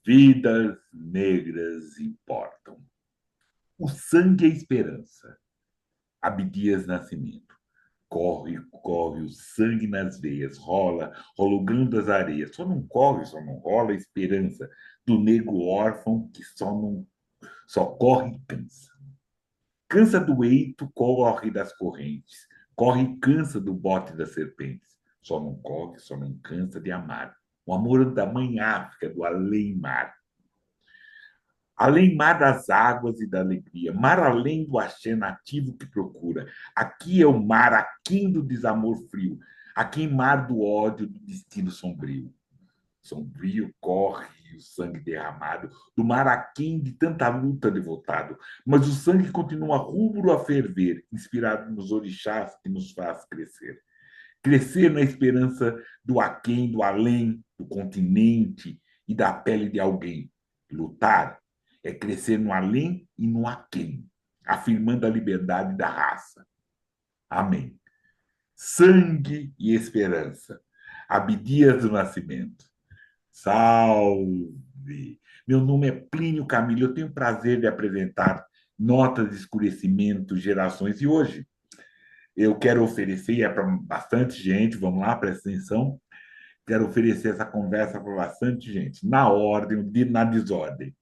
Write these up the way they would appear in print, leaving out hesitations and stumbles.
Vidas negras importam. O sangue é esperança. Abdias Nascimento. Corre, corre o sangue nas veias, rola, rolugando as areias. Só não corre, só não rola a esperança do nego órfão que só corre e cansa. Cansa do eito, corre das correntes. Corre e cansa do bote das serpentes. Só não corre, só não cansa de amar. O amor da mãe África, do além-mar. Além-mar das águas e da alegria. Mar além do axé nativo que procura. Aqui é o mar aquém do desamor frio. Aquém mar do ódio do destino sombrio. Sombrio corre o sangue derramado do mar aquém de tanta luta devotado, mas o sangue continua rubro a ferver, inspirado nos orixás que nos faz crescer. Crescer na esperança do aquém, do além, do continente e da pele de alguém. Lutar é crescer no além e no aquém, afirmando a liberdade da raça. Amém. Sangue e esperança. Abdias do Nascimento. Salve! Meu nome é Plínio Camilo. Eu tenho o prazer de apresentar Notas de Escurecimento, Gerações. E hoje eu quero oferecer, é para bastante gente, vamos lá, presta atenção. Quero oferecer essa conversa para bastante gente, na ordem, na desordem.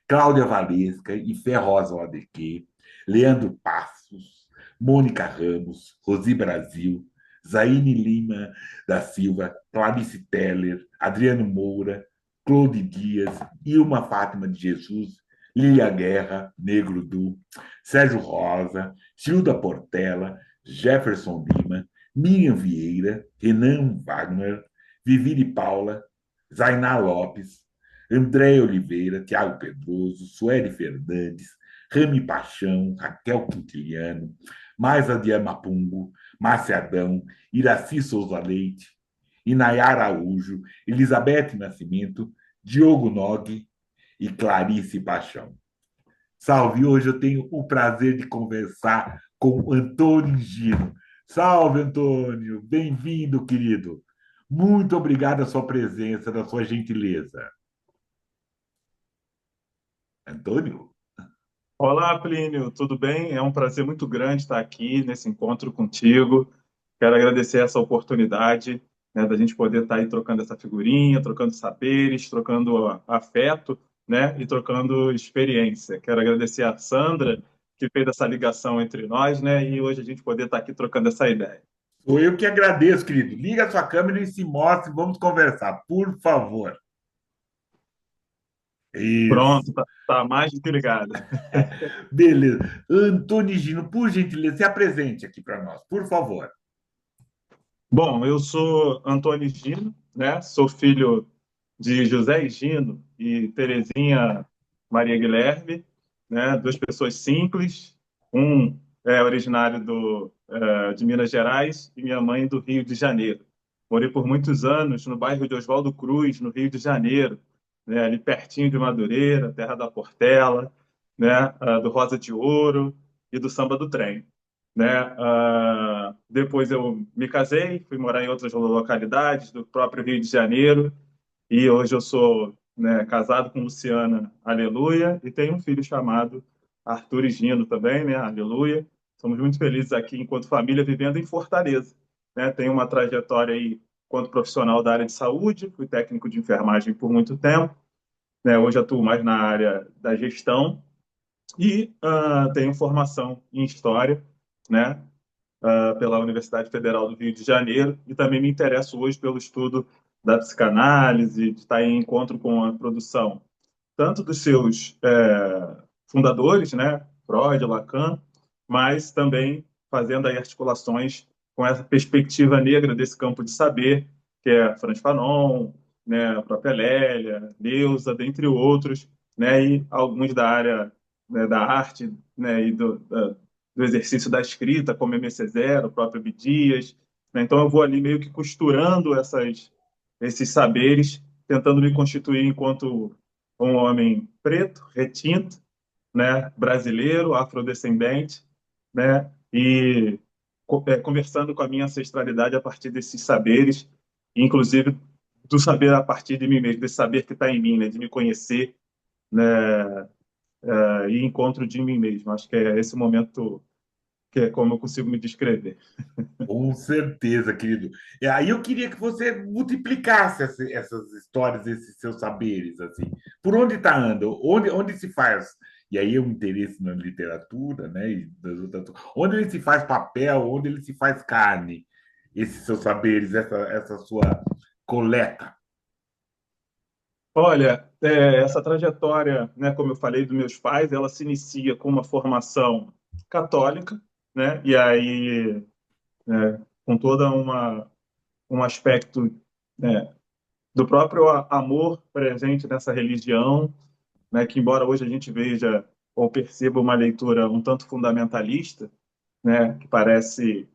Cláudia Valesca e Fé Rosa OADQ, Leandro Passos, Mônica Ramos, Rosi Brasil, Zaine Lima da Silva, Clarice Teller, Adriano Moura, Claude Dias, Ilma Fátima de Jesus, Lilia Guerra, Negro Du, Sérgio Rosa, Gilda Portela, Jefferson Lima, Miriam Vieira, Renan Wagner, Vivi de Paula, Zainá Lopes, André Oliveira, Tiago Pedroso, Sueli Fernandes, Rami Paixão, Raquel Quintiliano, Maisa Diamapungo, Márcia Adão, Iraci Souza Leite, Inayara Araújo, Elizabeth Nascimento, Diogo Nog e Clarice Paixão. Salve! Hoje eu tenho o prazer de conversar com Antônio Gino. Salve, Antônio! Bem-vindo, querido! Muito obrigado a sua presença, da sua gentileza. Antônio? Olá, Plínio, tudo bem? É um prazer muito grande estar aqui nesse encontro contigo. Quero agradecer essa oportunidade, né, da gente poder estar aí trocando essa figurinha, trocando saberes, trocando afeto, né, e trocando experiência. Quero agradecer a Sandra, que fez essa ligação entre nós, né, e hoje a gente poder estar aqui trocando essa ideia. Sou eu que agradeço, querido. Liga a sua câmera e se mostre, vamos conversar, por favor. Pronto, Isso. tá mais do que ligado. Beleza. Antônio Gino, por gentileza, se apresente aqui para nós, por favor. Bom, eu sou Antônio Gino, né? Sou filho de José Gino e Terezinha Maria Guilherme, né? Duas pessoas simples. Um é originário de Minas Gerais e minha mãe do Rio de Janeiro. Morei por muitos anos no bairro de Oswaldo Cruz, no Rio de Janeiro, né? Ali pertinho de Madureira, terra da Portela, né? Do Rosa de Ouro e do Samba do Trem, né? Depois eu me casei, fui morar em outras localidades do próprio Rio de Janeiro e hoje eu sou, né, casado com Luciana, aleluia, e tenho um filho chamado Arthur e Gino também, né, aleluia. Somos muito felizes aqui enquanto família vivendo em Fortaleza, né? Tenho uma trajetória aí enquanto profissional da área de saúde, fui técnico de enfermagem por muito tempo, né? Hoje atuo mais na área da gestão e tenho formação em história, né, pela Universidade Federal do Rio de Janeiro e também me interesso hoje pelo estudo da psicanálise, de estar em encontro com a produção tanto dos seus fundadores, né, Freud, Lacan, mas também fazendo aí articulações com essa perspectiva negra desse campo de saber, que é Frantz Fanon, né, a própria Lélia, Neuza, dentre outros, né, e alguns da área, né, da arte, né, e do exercício da escrita, como MC0, o próprio Abdias, né? Então eu vou ali meio que costurando esses saberes, tentando me constituir enquanto um homem preto, retinto, né, brasileiro, afrodescendente, né, e conversando com a minha ancestralidade a partir desses saberes, inclusive do saber a partir de mim mesmo, desse saber que está em mim, né? De me conhecer, né? E encontro de mim mesmo. Acho que é esse momento que é como eu consigo me descrever. Com certeza, querido. E aí eu queria que você multiplicasse essas histórias, esses seus saberes, assim. Por onde está andando? Onde se faz? E aí o interesse na literatura, né? E das outras, onde ele se faz papel, onde ele se faz carne, esses seus saberes, essa sua coleta. Olha, essa trajetória, né, como eu falei, dos meus pais, ela se inicia com uma formação católica, né, e aí, né, com toda um aspecto, né, do próprio amor presente nessa religião, né, que embora hoje a gente veja ou perceba uma leitura um tanto fundamentalista, né, que parece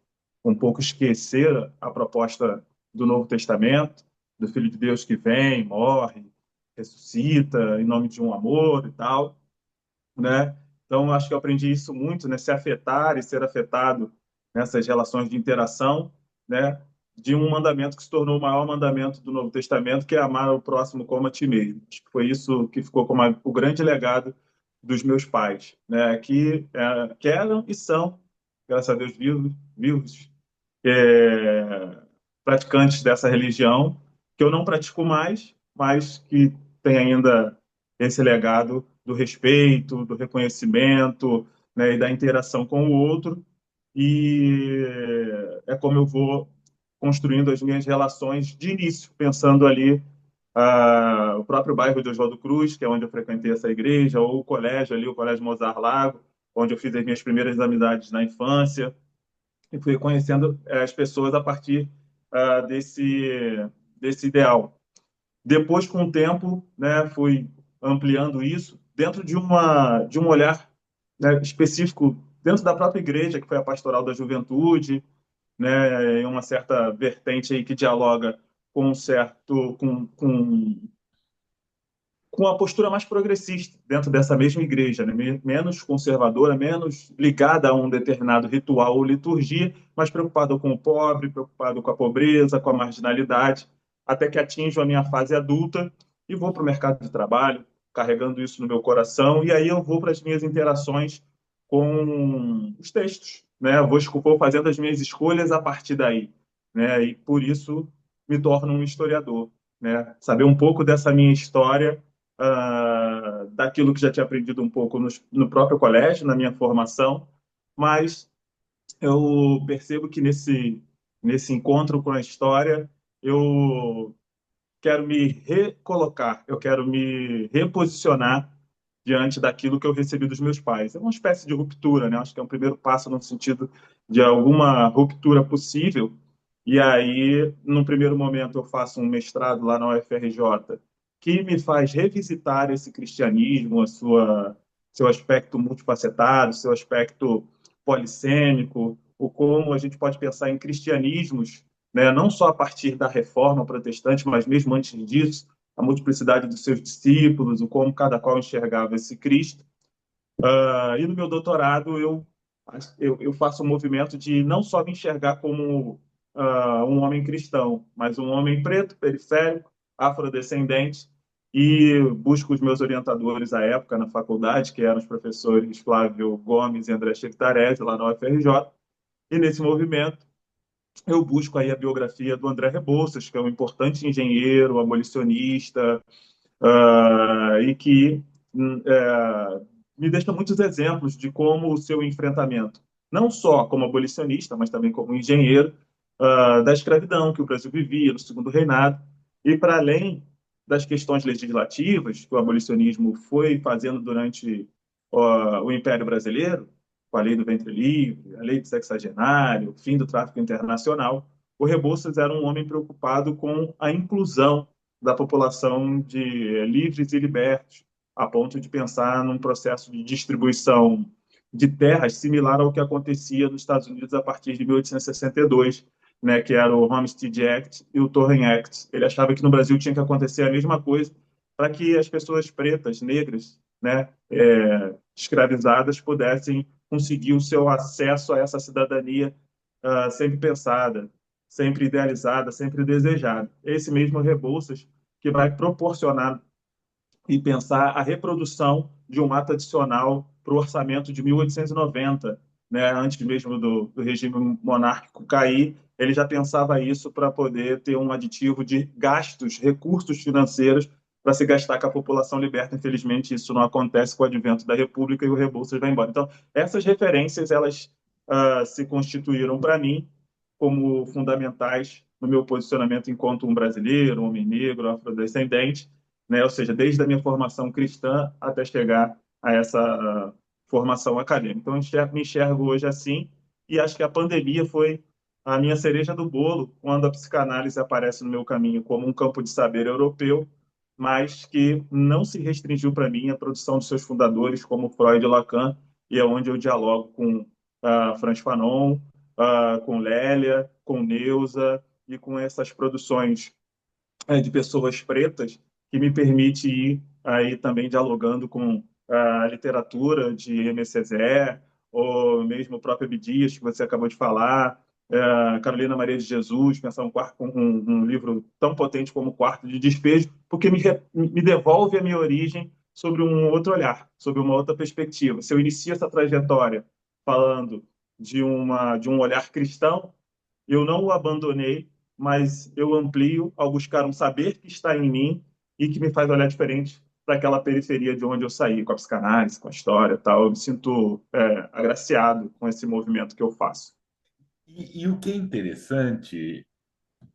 um pouco esquecer a proposta do Novo Testamento, do Filho de Deus que vem, morre, ressuscita em nome de um amor e tal, né? Então, acho que eu aprendi isso muito, né? Se afetar e ser afetado nessas relações de interação, né? De um mandamento que se tornou o maior mandamento do Novo Testamento, que é amar o próximo como a ti mesmo. Acho que foi isso que ficou como o grande legado dos meus pais, né? Que eram e são, graças a Deus, vivos, é, praticantes dessa religião, que eu não pratico mais, mas que tem ainda esse legado do respeito, do reconhecimento, né, e da interação com o outro. E é como eu vou construindo as minhas relações de início, pensando ali o próprio bairro de Oswaldo Cruz, que é onde eu frequentei essa igreja, ou o colégio ali, o Colégio Mozar Lago, onde eu fiz as minhas primeiras amizades na infância, e fui conhecendo as pessoas a partir desse ideal. Depois, com o tempo, né, fui ampliando isso dentro de um olhar, né, específico dentro da própria igreja, que foi a Pastoral da Juventude, né, em uma certa vertente aí que dialoga com um certo com uma postura mais progressista dentro dessa mesma igreja, né? Menos conservadora, menos ligada a um determinado ritual ou liturgia, mas preocupado com o pobre, preocupado com a pobreza, com a marginalidade, até que atinjo a minha fase adulta e vou para o mercado de trabalho, carregando isso no meu coração, e aí eu vou para as minhas interações com os textos, né? Vou fazendo as minhas escolhas a partir daí, né? E por isso me torno um historiador, né? Saber um pouco dessa minha história, daquilo que já tinha aprendido um pouco no próprio colégio, na minha formação, mas eu percebo que nesse encontro com a história, eu quero me recolocar, eu quero me reposicionar diante daquilo que eu recebi dos meus pais. É uma espécie de ruptura, né? Acho que é um primeiro passo no sentido de alguma ruptura possível. E aí, no primeiro momento, eu faço um mestrado lá na UFRJ, que me faz revisitar esse cristianismo, seu aspecto multifacetado, seu aspecto polissêmico, o como a gente pode pensar em cristianismos, né, não só a partir da reforma protestante, mas mesmo antes disso, a multiplicidade dos seus discípulos, o como cada qual enxergava esse Cristo. E no meu doutorado eu faço um movimento de não só me enxergar como um homem cristão, mas um homem preto, periférico, afrodescendente, e busco os meus orientadores à época na faculdade, que eram os professores Flávio Gomes e André Chectarese, lá na UFRJ, e nesse movimento eu busco aí a biografia do André Rebouças, que é um importante engenheiro, abolicionista, e que me deixa muitos exemplos de como o seu enfrentamento, não só como abolicionista, mas também como engenheiro, da escravidão que o Brasil vivia no Segundo Reinado, e para além das questões legislativas que o abolicionismo foi fazendo durante o Império Brasileiro, com a lei do ventre livre, a lei do sexagenário, o fim do tráfico internacional, o Rebouças era um homem preocupado com a inclusão da população de livres e libertos, a ponto de pensar num processo de distribuição de terras similar ao que acontecia nos Estados Unidos a partir de 1862, né, que era o Homestead Act e o Torrey Act. Ele achava que no Brasil tinha que acontecer a mesma coisa para que as pessoas pretas, negras, né, escravizadas pudessem conseguir o seu acesso a essa cidadania sempre pensada, sempre idealizada, sempre desejada. Esse mesmo Rebouças que vai proporcionar e pensar a reprodução de um ato adicional para o orçamento de 1890, né, antes mesmo do regime monárquico cair, ele já pensava isso para poder ter um aditivo de gastos, recursos financeiros para se gastar com a população liberta. Infelizmente, isso não acontece com o advento da República e o Rebouças vai embora. Então, essas referências, elas se constituíram para mim como fundamentais no meu posicionamento enquanto um brasileiro, um homem negro, afrodescendente, né? Ou seja, desde a minha formação cristã até chegar a essa formação acadêmica. Então, me enxergo hoje assim, e acho que a pandemia foi a minha cereja do bolo quando a psicanálise aparece no meu caminho como um campo de saber europeu, mas que não se restringiu para mim a produção de seus fundadores, como Freud e Lacan, e é onde eu dialogo com Franz Fanon, com Lélia, com Neuza e com essas produções de pessoas pretas que me permite ir aí também dialogando com a literatura de M. César, ou mesmo o próprio Abdias, que você acabou de falar, Carolina Maria de Jesus, pensar um livro tão potente como o Quarto de Despejo, porque me devolve a minha origem sobre um outro olhar, sobre uma outra perspectiva. Se eu inicio essa trajetória falando de um olhar cristão, eu não o abandonei, mas eu amplio ao buscar um saber que está em mim e que me faz olhar diferente para aquela periferia de onde eu saí, com a psicanálise, com a história, tal. Eu me sinto agraciado com esse movimento que eu faço. E o que é interessante,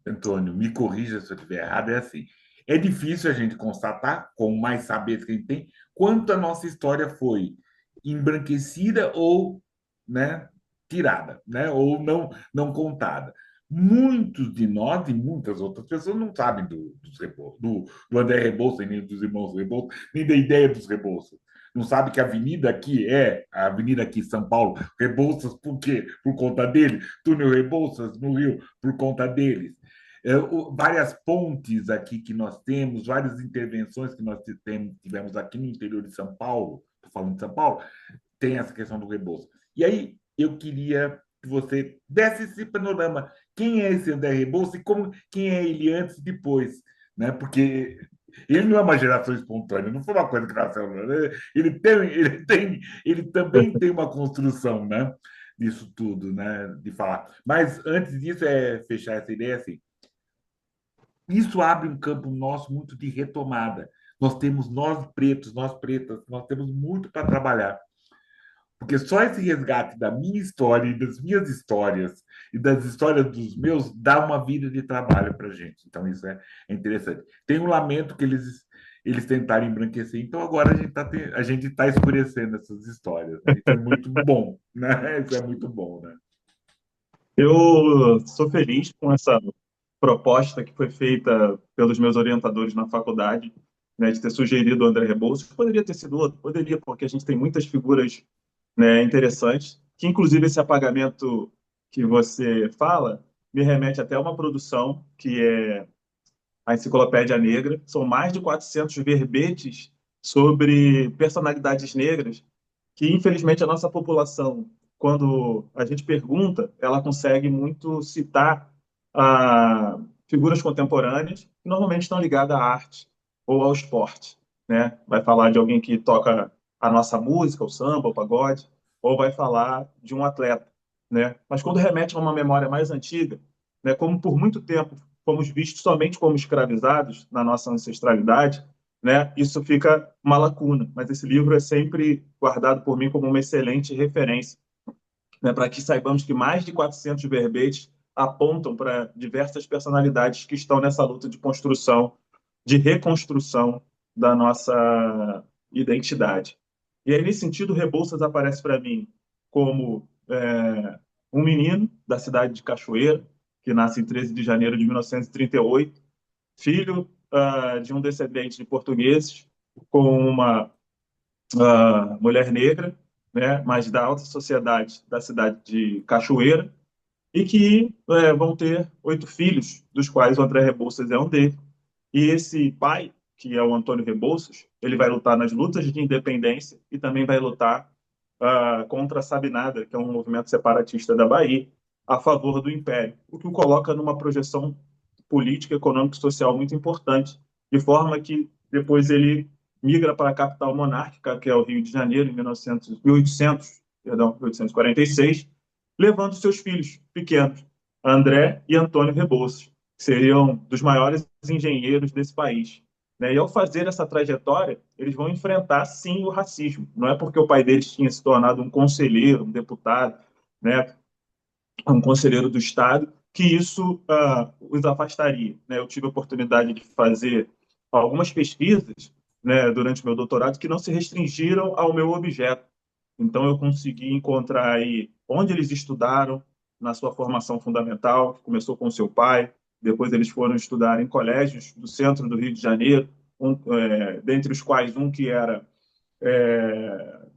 Antônio, me corrija se eu estiver errado, é assim: é difícil a gente constatar, com mais saber que a gente tem, quanto a nossa história foi embranquecida ou, né, tirada, né, ou não contada. Muitos de nós e muitas outras pessoas não sabem do André Rebouças, nem dos irmãos Rebouças, nem da ideia dos Rebouças. Não sabe que a avenida aqui é a avenida aqui em São Paulo, Rebouças, por quê? Por conta dele. Túnel Rebouças no Rio, por conta deles. Várias pontes aqui que nós temos, várias intervenções que nós tivemos aqui no interior de São Paulo, estou falando de São Paulo, tem essa questão do Rebouças. E aí eu queria que você desse esse panorama. Quem é esse André Rebouças e quem é ele antes e depois? Né? Porque ele não é uma geração espontânea, não foi uma coisa que nasceu. Né? Ele também tem uma construção, né? Disso tudo, né? De falar. Mas antes disso, fechar essa ideia assim. Isso abre um campo nosso muito de retomada. Nós temos, nós pretos, nós pretas, nós temos muito para trabalhar. Porque só esse resgate da minha história e das minhas histórias e das histórias dos meus dá uma vida de trabalho para a gente. Então, isso é interessante. Tem um lamento que eles tentaram embranquecer, então agora a gente tá escurecendo essas histórias. Né? Isso é muito bom, né? Isso é muito bom, né? Eu sou feliz com essa proposta que foi feita pelos meus orientadores na faculdade, né, de ter sugerido o André Rebouças. Poderia ter sido outro, poderia, porque a gente tem muitas figuras, né, interessantes, que inclusive esse apagamento que você fala me remete até a uma produção que é a Enciclopédia Negra. São mais de 400 verbetes sobre personalidades negras que, infelizmente, a nossa população, quando a gente pergunta, ela consegue muito citar figuras contemporâneas que normalmente estão ligadas à arte ou ao esporte, né? Vai falar de alguém que toca a nossa música, o samba, o pagode, ou vai falar de um atleta, né? Mas quando remete a uma memória mais antiga, né, como por muito tempo fomos vistos somente como escravizados na nossa ancestralidade, né? Isso fica uma lacuna, mas esse livro é sempre guardado por mim como uma excelente referência, né? Para que saibamos que mais de 400 verbetes apontam para diversas personalidades que estão nessa luta de construção, de reconstrução da nossa identidade. E aí, nesse sentido, Rebouças aparece para mim como um menino da cidade de Cachoeira, que nasce em 13 de janeiro de 1938, filho de um descendente de portugueses, com uma mulher negra, né, mas da alta sociedade da cidade de Cachoeira, e que vão ter 8 filhos, dos quais o André Rebouças é um deles. E esse pai, que é o Antônio Rebouças, ele vai lutar nas lutas de independência e também vai lutar contra a Sabinada, que é um movimento separatista da Bahia, a favor do Império, o que o coloca numa projeção política, econômica e social muito importante, de forma que depois ele migra para a capital monárquica, que é o Rio de Janeiro, em 1846, levando seus filhos pequenos, André e Antônio Rebouças, que seriam dos maiores engenheiros desse país. Né? E ao fazer essa trajetória, eles vão enfrentar, sim, o racismo. Não é porque o pai deles tinha se tornado um conselheiro, um deputado, né, um conselheiro do Estado, que isso os afastaria. Né? Eu tive a oportunidade de fazer algumas pesquisas, né, durante meu doutorado que não se restringiram ao meu objeto. Então, eu consegui encontrar aí onde eles estudaram na sua formação fundamental, que começou com seu pai, depois eles foram estudar em colégios do centro do Rio de Janeiro, dentre os quais um que era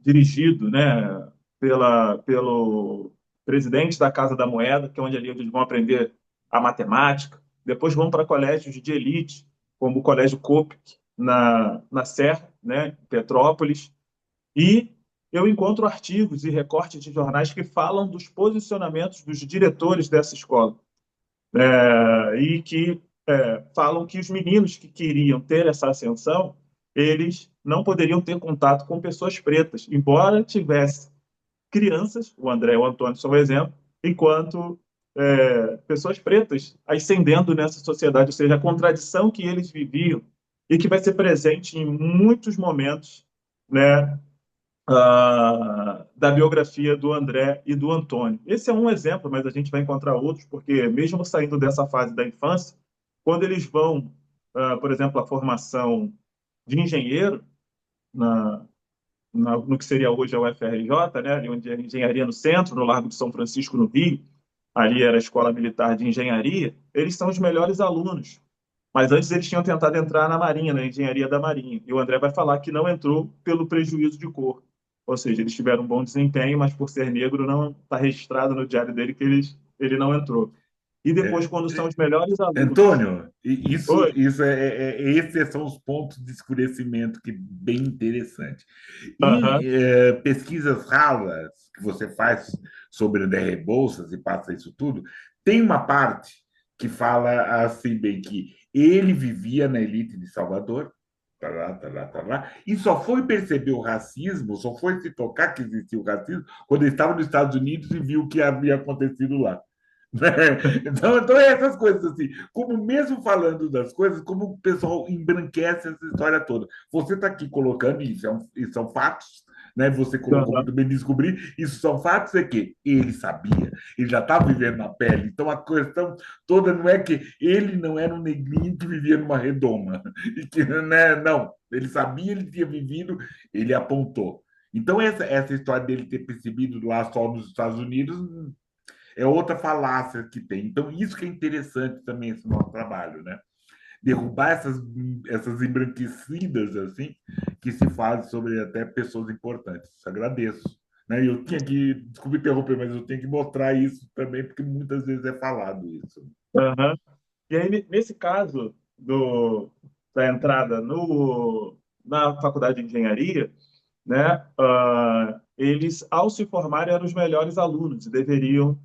dirigido, né, pelo presidente da Casa da Moeda, que é onde ali eles vão aprender a matemática. Depois vão para colégios de elite, como o Colégio Copic, na Serra, né, Petrópolis. E eu encontro artigos e recortes de jornais que falam dos posicionamentos dos diretores dessa escola. E que falam que os meninos que queriam ter essa ascensão, eles não poderiam ter contato com pessoas pretas, embora tivesse crianças, o André e o Antônio são um exemplo, enquanto pessoas pretas ascendendo nessa sociedade, ou seja, a contradição que eles viviam e que vai ser presente em muitos momentos, né, da biografia do André e do Antônio. Esse é um exemplo, mas a gente vai encontrar outros, porque mesmo saindo dessa fase da infância, quando eles vão, por exemplo, a formação de engenheiro, no que seria hoje a UFRJ, né, ali onde é engenharia no centro, no Largo de São Francisco, no Rio, ali era a Escola Militar de Engenharia, eles são os melhores alunos. Mas antes eles tinham tentado entrar na Marinha, na engenharia da Marinha. E o André vai falar que não entrou pelo prejuízo de cor. Ou seja, eles tiveram um bom desempenho, mas por ser negro não está registrado no diário dele que ele não entrou. E depois, É, quando são os melhores alunos. Antônio, isso esses são os pontos de escurecimento que bem interessante. Em Aham, pesquisas ralas que você faz sobre André Rebouças e passa isso tudo, tem uma parte que fala assim bem que ele vivia na elite de Salvador, e só foi perceber o racismo, só foi se tocar que existia o racismo quando ele estava nos Estados Unidos e viu o que havia acontecido lá. Né? Então é essas coisas assim, como mesmo falando das coisas, como o pessoal embranquece essa história toda. Você está aqui colocando, isso são fatos, né? Você colocou aham, muito bem descobrir, isso são fatos, é que ele sabia, ele já estava vivendo na pele. Então a questão toda não é que ele não era um negrinho que vivia numa redoma, e que, né? Não, ele sabia, ele tinha vivido, ele apontou. Então, essa história dele ter percebido lá só nos Estados Unidos é outra falácia que tem. Então, isso que é interessante também esse nosso trabalho, né? Derrubar essas embranquecidas assim que se faz sobre até pessoas importantes. Agradeço. Né? Eu tinha que, desculpe interromper, mas eu tenho que mostrar isso também, porque muitas vezes é falado isso. aham. E aí, nesse caso da entrada na faculdade de engenharia, né, eles, ao se formarem, eram os melhores alunos e deveriam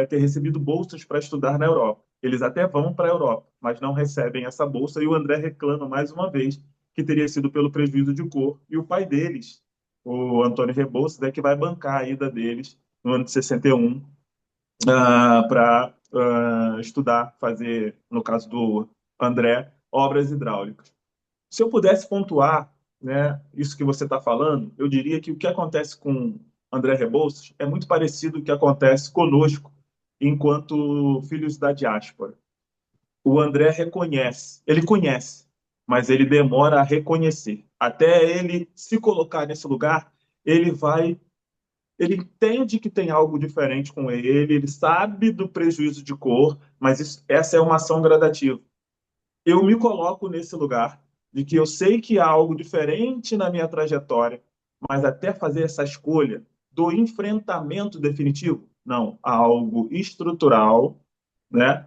ter recebido bolsas para estudar na Europa. Eles até vão para a Europa, mas não recebem essa bolsa, e o André reclama mais uma vez que teria sido pelo prejuízo de cor, e o pai deles, o Antônio Rebouças, é que vai bancar a ida deles no ano de 61 para estudar, fazer, no caso do André, obras hidráulicas. Se eu pudesse pontuar, né, isso que você está falando, eu diria que o que acontece com André Rebouças é muito parecido com o que acontece conosco enquanto filhos da diáspora. O André reconhece, ele conhece, mas ele demora a reconhecer. Até ele se colocar nesse lugar, ele vai ele entende que tem algo diferente com ele, ele sabe do prejuízo de cor, mas essa é uma ação gradativa. Eu me coloco nesse lugar de que eu sei que há algo diferente na minha trajetória, mas até fazer essa escolha do enfrentamento definitivo, não, há algo estrutural, né,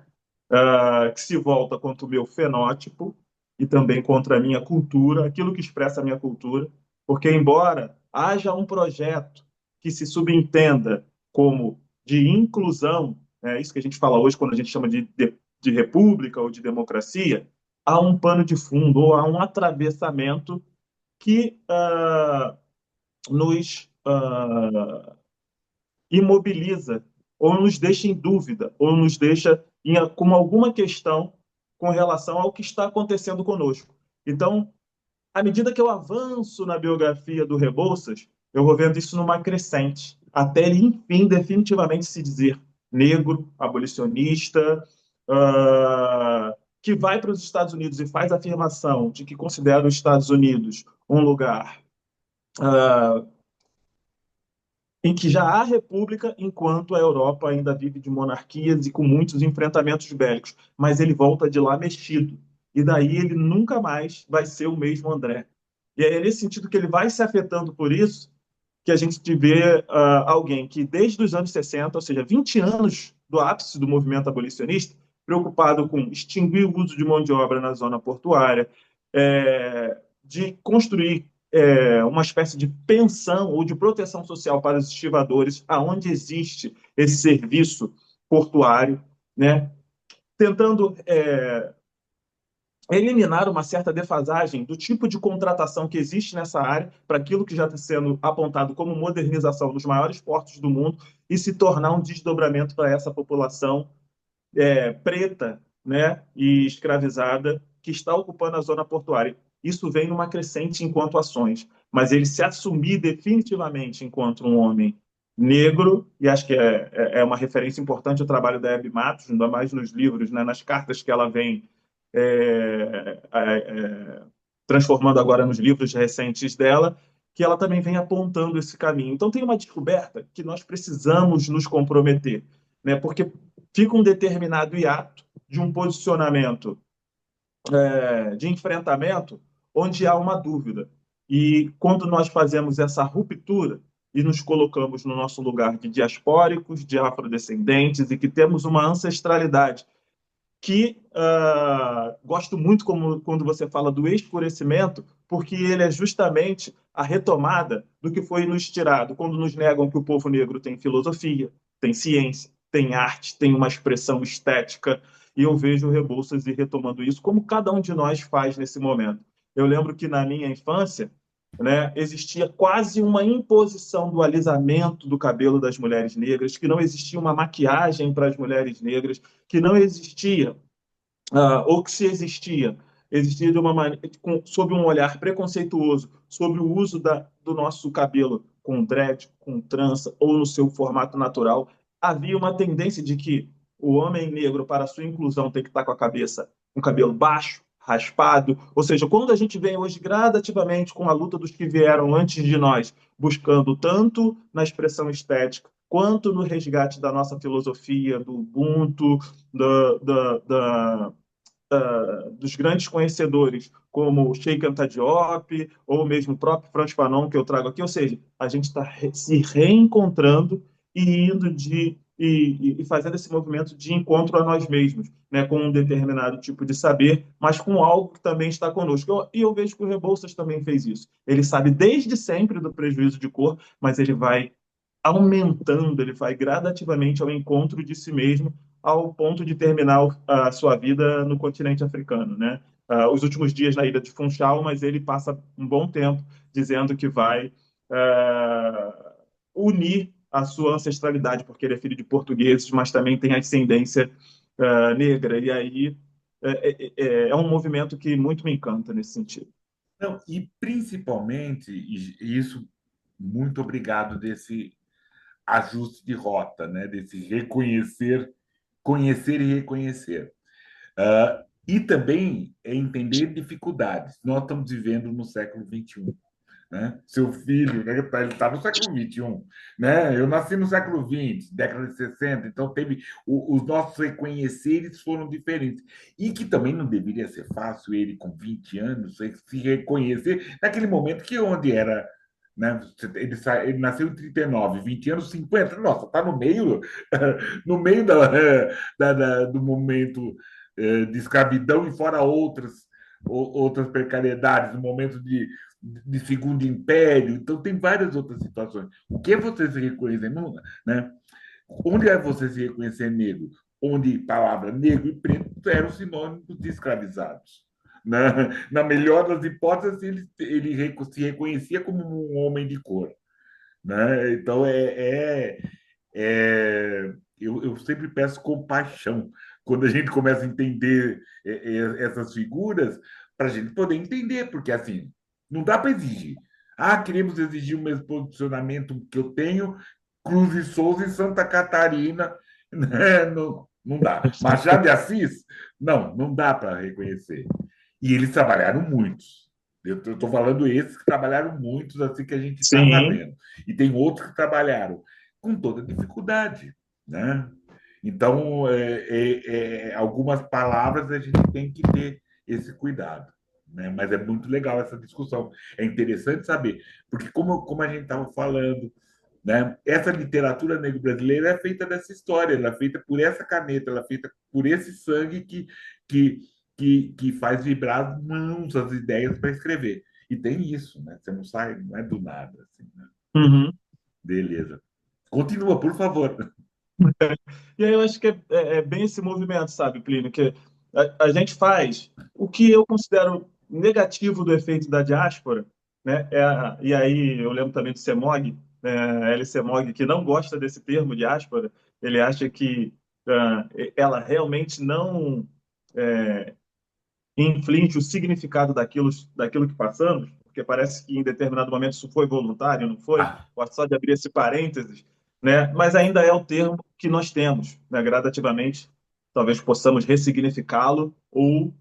que se volta contra o meu fenótipo e também contra a minha cultura, aquilo que expressa a minha cultura, porque embora haja um projeto que se subentenda como de inclusão, é isso que a gente fala hoje quando a gente chama de república ou de democracia, há um pano de fundo ou há um atravessamento que nos imobiliza, ou nos deixa em dúvida, ou nos deixa com alguma questão com relação ao que está acontecendo conosco. Então, à medida que eu avanço na biografia do Rebouças, eu vou vendo isso numa crescente, até ele, enfim, definitivamente se dizer negro, abolicionista, que vai para os Estados Unidos e faz a afirmação de que considera os Estados Unidos um lugar em que já há república, enquanto a Europa ainda vive de monarquias e com muitos enfrentamentos bélicos. Mas ele volta de lá mexido. E daí ele nunca mais vai ser o mesmo André. E é nesse sentido que ele vai se afetando por isso que a gente vê alguém que, desde os anos 60, ou seja, 20 anos do ápice do movimento abolicionista, preocupado com extinguir o uso de mão de obra na zona portuária, de construir uma espécie de pensão ou de proteção social para os estivadores, aonde existe esse serviço portuário, né? Tentando eliminar uma certa defasagem do tipo de contratação que existe nessa área para aquilo que já está sendo apontado como modernização dos maiores portos do mundo e se tornar um desdobramento para essa população preta, né, e escravizada que está ocupando a zona portuária. Isso vem numa crescente enquanto ações, mas ele se assumir definitivamente enquanto um homem negro, e acho que é uma referência importante o trabalho da Hebe Matos, ainda mais nos livros, né, nas cartas que ela vem transformando agora nos livros recentes dela, que ela também vem apontando esse caminho. Então tem uma descoberta que nós precisamos nos comprometer, né? Porque fica um determinado hiato de um posicionamento de enfrentamento onde há uma dúvida. E quando nós fazemos essa ruptura e nos colocamos no nosso lugar de diaspóricos, de afrodescendentes e que temos uma ancestralidade que gosto muito quando você fala do escurecimento, porque ele é justamente a retomada do que foi nos tirado quando nos negam que o povo negro tem filosofia, tem ciência, tem arte, tem uma expressão estética, e eu vejo o Rebouças ir retomando isso, como cada um de nós faz nesse momento. Eu lembro que na minha infância, né, existia quase uma imposição do alisamento do cabelo das mulheres negras, que não existia uma maquiagem para as mulheres negras, que não existia, ou que se existia, existia de uma maneira, sob um olhar preconceituoso sobre o uso do nosso cabelo com dread, com trança ou no seu formato natural. Havia uma tendência de que o homem negro, para a sua inclusão, tem que estar com a cabeça, com o cabelo baixo, raspado. Ou seja, quando a gente vem hoje gradativamente com a luta dos que vieram antes de nós, buscando tanto na expressão estética, quanto no resgate da nossa filosofia, do Ubuntu, dos grandes conhecedores, como o Sheikh Anta Diop, ou mesmo o próprio Frantz Fanon, que eu trago aqui. Ou seja, a gente está se reencontrando e indo e fazendo esse movimento de encontro a nós mesmos, né, com um determinado tipo de saber, mas com algo que também está conosco. E eu vejo que o Rebouças também fez isso. Ele sabe desde sempre do prejuízo de cor, mas ele vai aumentando, ele vai gradativamente ao encontro de si mesmo, ao ponto de terminar a sua vida no continente africano, né? Os últimos dias na ilha de Funchal, mas ele passa um bom tempo dizendo que vai unir a sua ancestralidade, porque ele é filho de portugueses, mas também tem ascendência negra. E aí é um movimento que muito me encanta nesse sentido. Não, e principalmente, e isso, muito obrigado desse ajuste de rota, né? Desse reconhecer, conhecer e reconhecer. E também é entender dificuldades. Nós estamos vivendo no século XXI. Né? Seu filho, né, ele está no século XXI, né? Eu nasci no século XX, década de 60, então teve os nossos reconheceres foram diferentes. E que também não deveria ser fácil ele, com 20 anos, se reconhecer naquele momento que onde era. Né? Ele nasceu em 39, 20 anos, 50. Nossa, está no meio, no meio do momento de escravidão e fora outras precariedades, no momento de Segundo Império, então tem várias outras situações. O que você se reconhecer, né? Onde é você se reconhecer negro? Onde palavra negro e preto eram sinônimos de escravizados. Na melhor das hipóteses, ele se reconhecia como um homem de cor. Né? Então, eu sempre peço compaixão quando a gente começa a entender essas figuras, para a gente poder entender, porque assim, não dá para exigir. Ah, queremos exigir o mesmo posicionamento que eu tenho, Cruz e Souza e Santa Catarina, né? Não, não dá. Machado de Assis, não dá para reconhecer. E eles trabalharam muitos. Eu estou falando esses que trabalharam muitos, assim que a gente está Sim, sabendo. E tem outros que trabalharam com toda dificuldade, né? Então, algumas palavras a gente tem que ter esse cuidado, né? Mas é muito legal essa discussão. É interessante saber, porque como a gente estava falando, né? Essa literatura negro-brasileira é feita dessa história, ela é feita por essa caneta, ela é feita por esse sangue que, que faz vibrar as mãos, as ideias para escrever. E tem isso, né? Você não sai, não é do nada, assim, né? uhum. Beleza. Continua, por favor. E aí eu acho que é bem esse movimento, sabe, Plínio, que a gente faz o que eu considero negativo do efeito da diáspora, né? E aí eu lembro também do Semog, né, L. Semog, que não gosta desse termo diáspora, ele acha que ela realmente não inflige o significado daquilo que passamos, porque parece que em determinado momento isso foi voluntário, não foi? Ah, Gosto só de abrir esse parênteses, né? Mas ainda é o termo que nós temos, né? Gradativamente, talvez possamos ressignificá-lo ou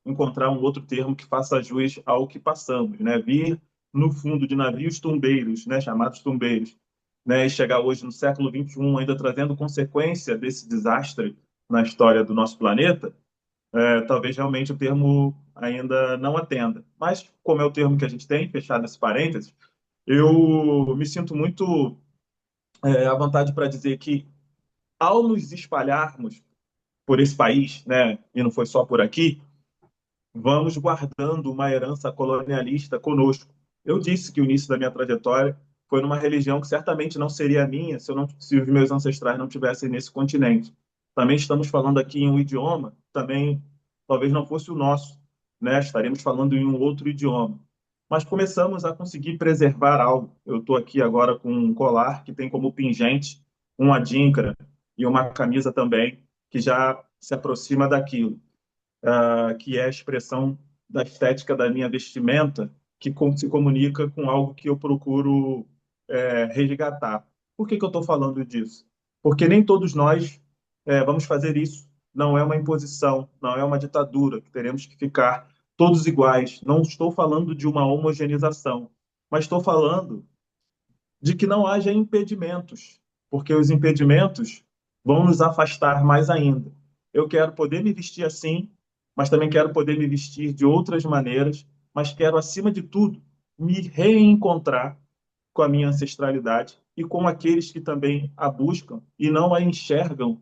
encontrar um outro termo que faça jus ao que passamos, né? Vir no fundo de navios tumbeiros, né? Chamados tumbeiros, né? E chegar hoje no século XXI ainda trazendo consequência desse desastre na história do nosso planeta, talvez realmente o termo ainda não atenda. Mas, como é o termo que a gente tem, fechado esse parênteses, eu me sinto muito à vontade para dizer que, ao nos espalharmos por esse país, né, e não foi só por aqui, vamos guardando uma herança colonialista conosco. Eu disse que o início da minha trajetória foi numa religião que certamente não seria a minha se os meus ancestrais não tivessem nesse continente. Também estamos falando aqui em um idioma, também talvez não fosse o nosso, né? Estaríamos falando em um outro idioma. Mas começamos a conseguir preservar algo. Eu estou aqui agora com um colar que tem como pingente um adinkra e uma camisa também que já se aproxima daquilo, que é a expressão da estética da minha vestimenta, que se comunica com algo que eu procuro resgatar. Por que eu estou falando disso? Porque nem todos nós vamos fazer isso. Não é uma imposição, não é uma ditadura, que teremos que ficar todos iguais. Não estou falando de uma homogeneização, mas estou falando de que não haja impedimentos, porque os impedimentos vão nos afastar mais ainda. Eu quero poder me vestir assim, mas também quero poder me vestir de outras maneiras, mas quero, acima de tudo, me reencontrar com a minha ancestralidade e com aqueles que também a buscam e não a enxergam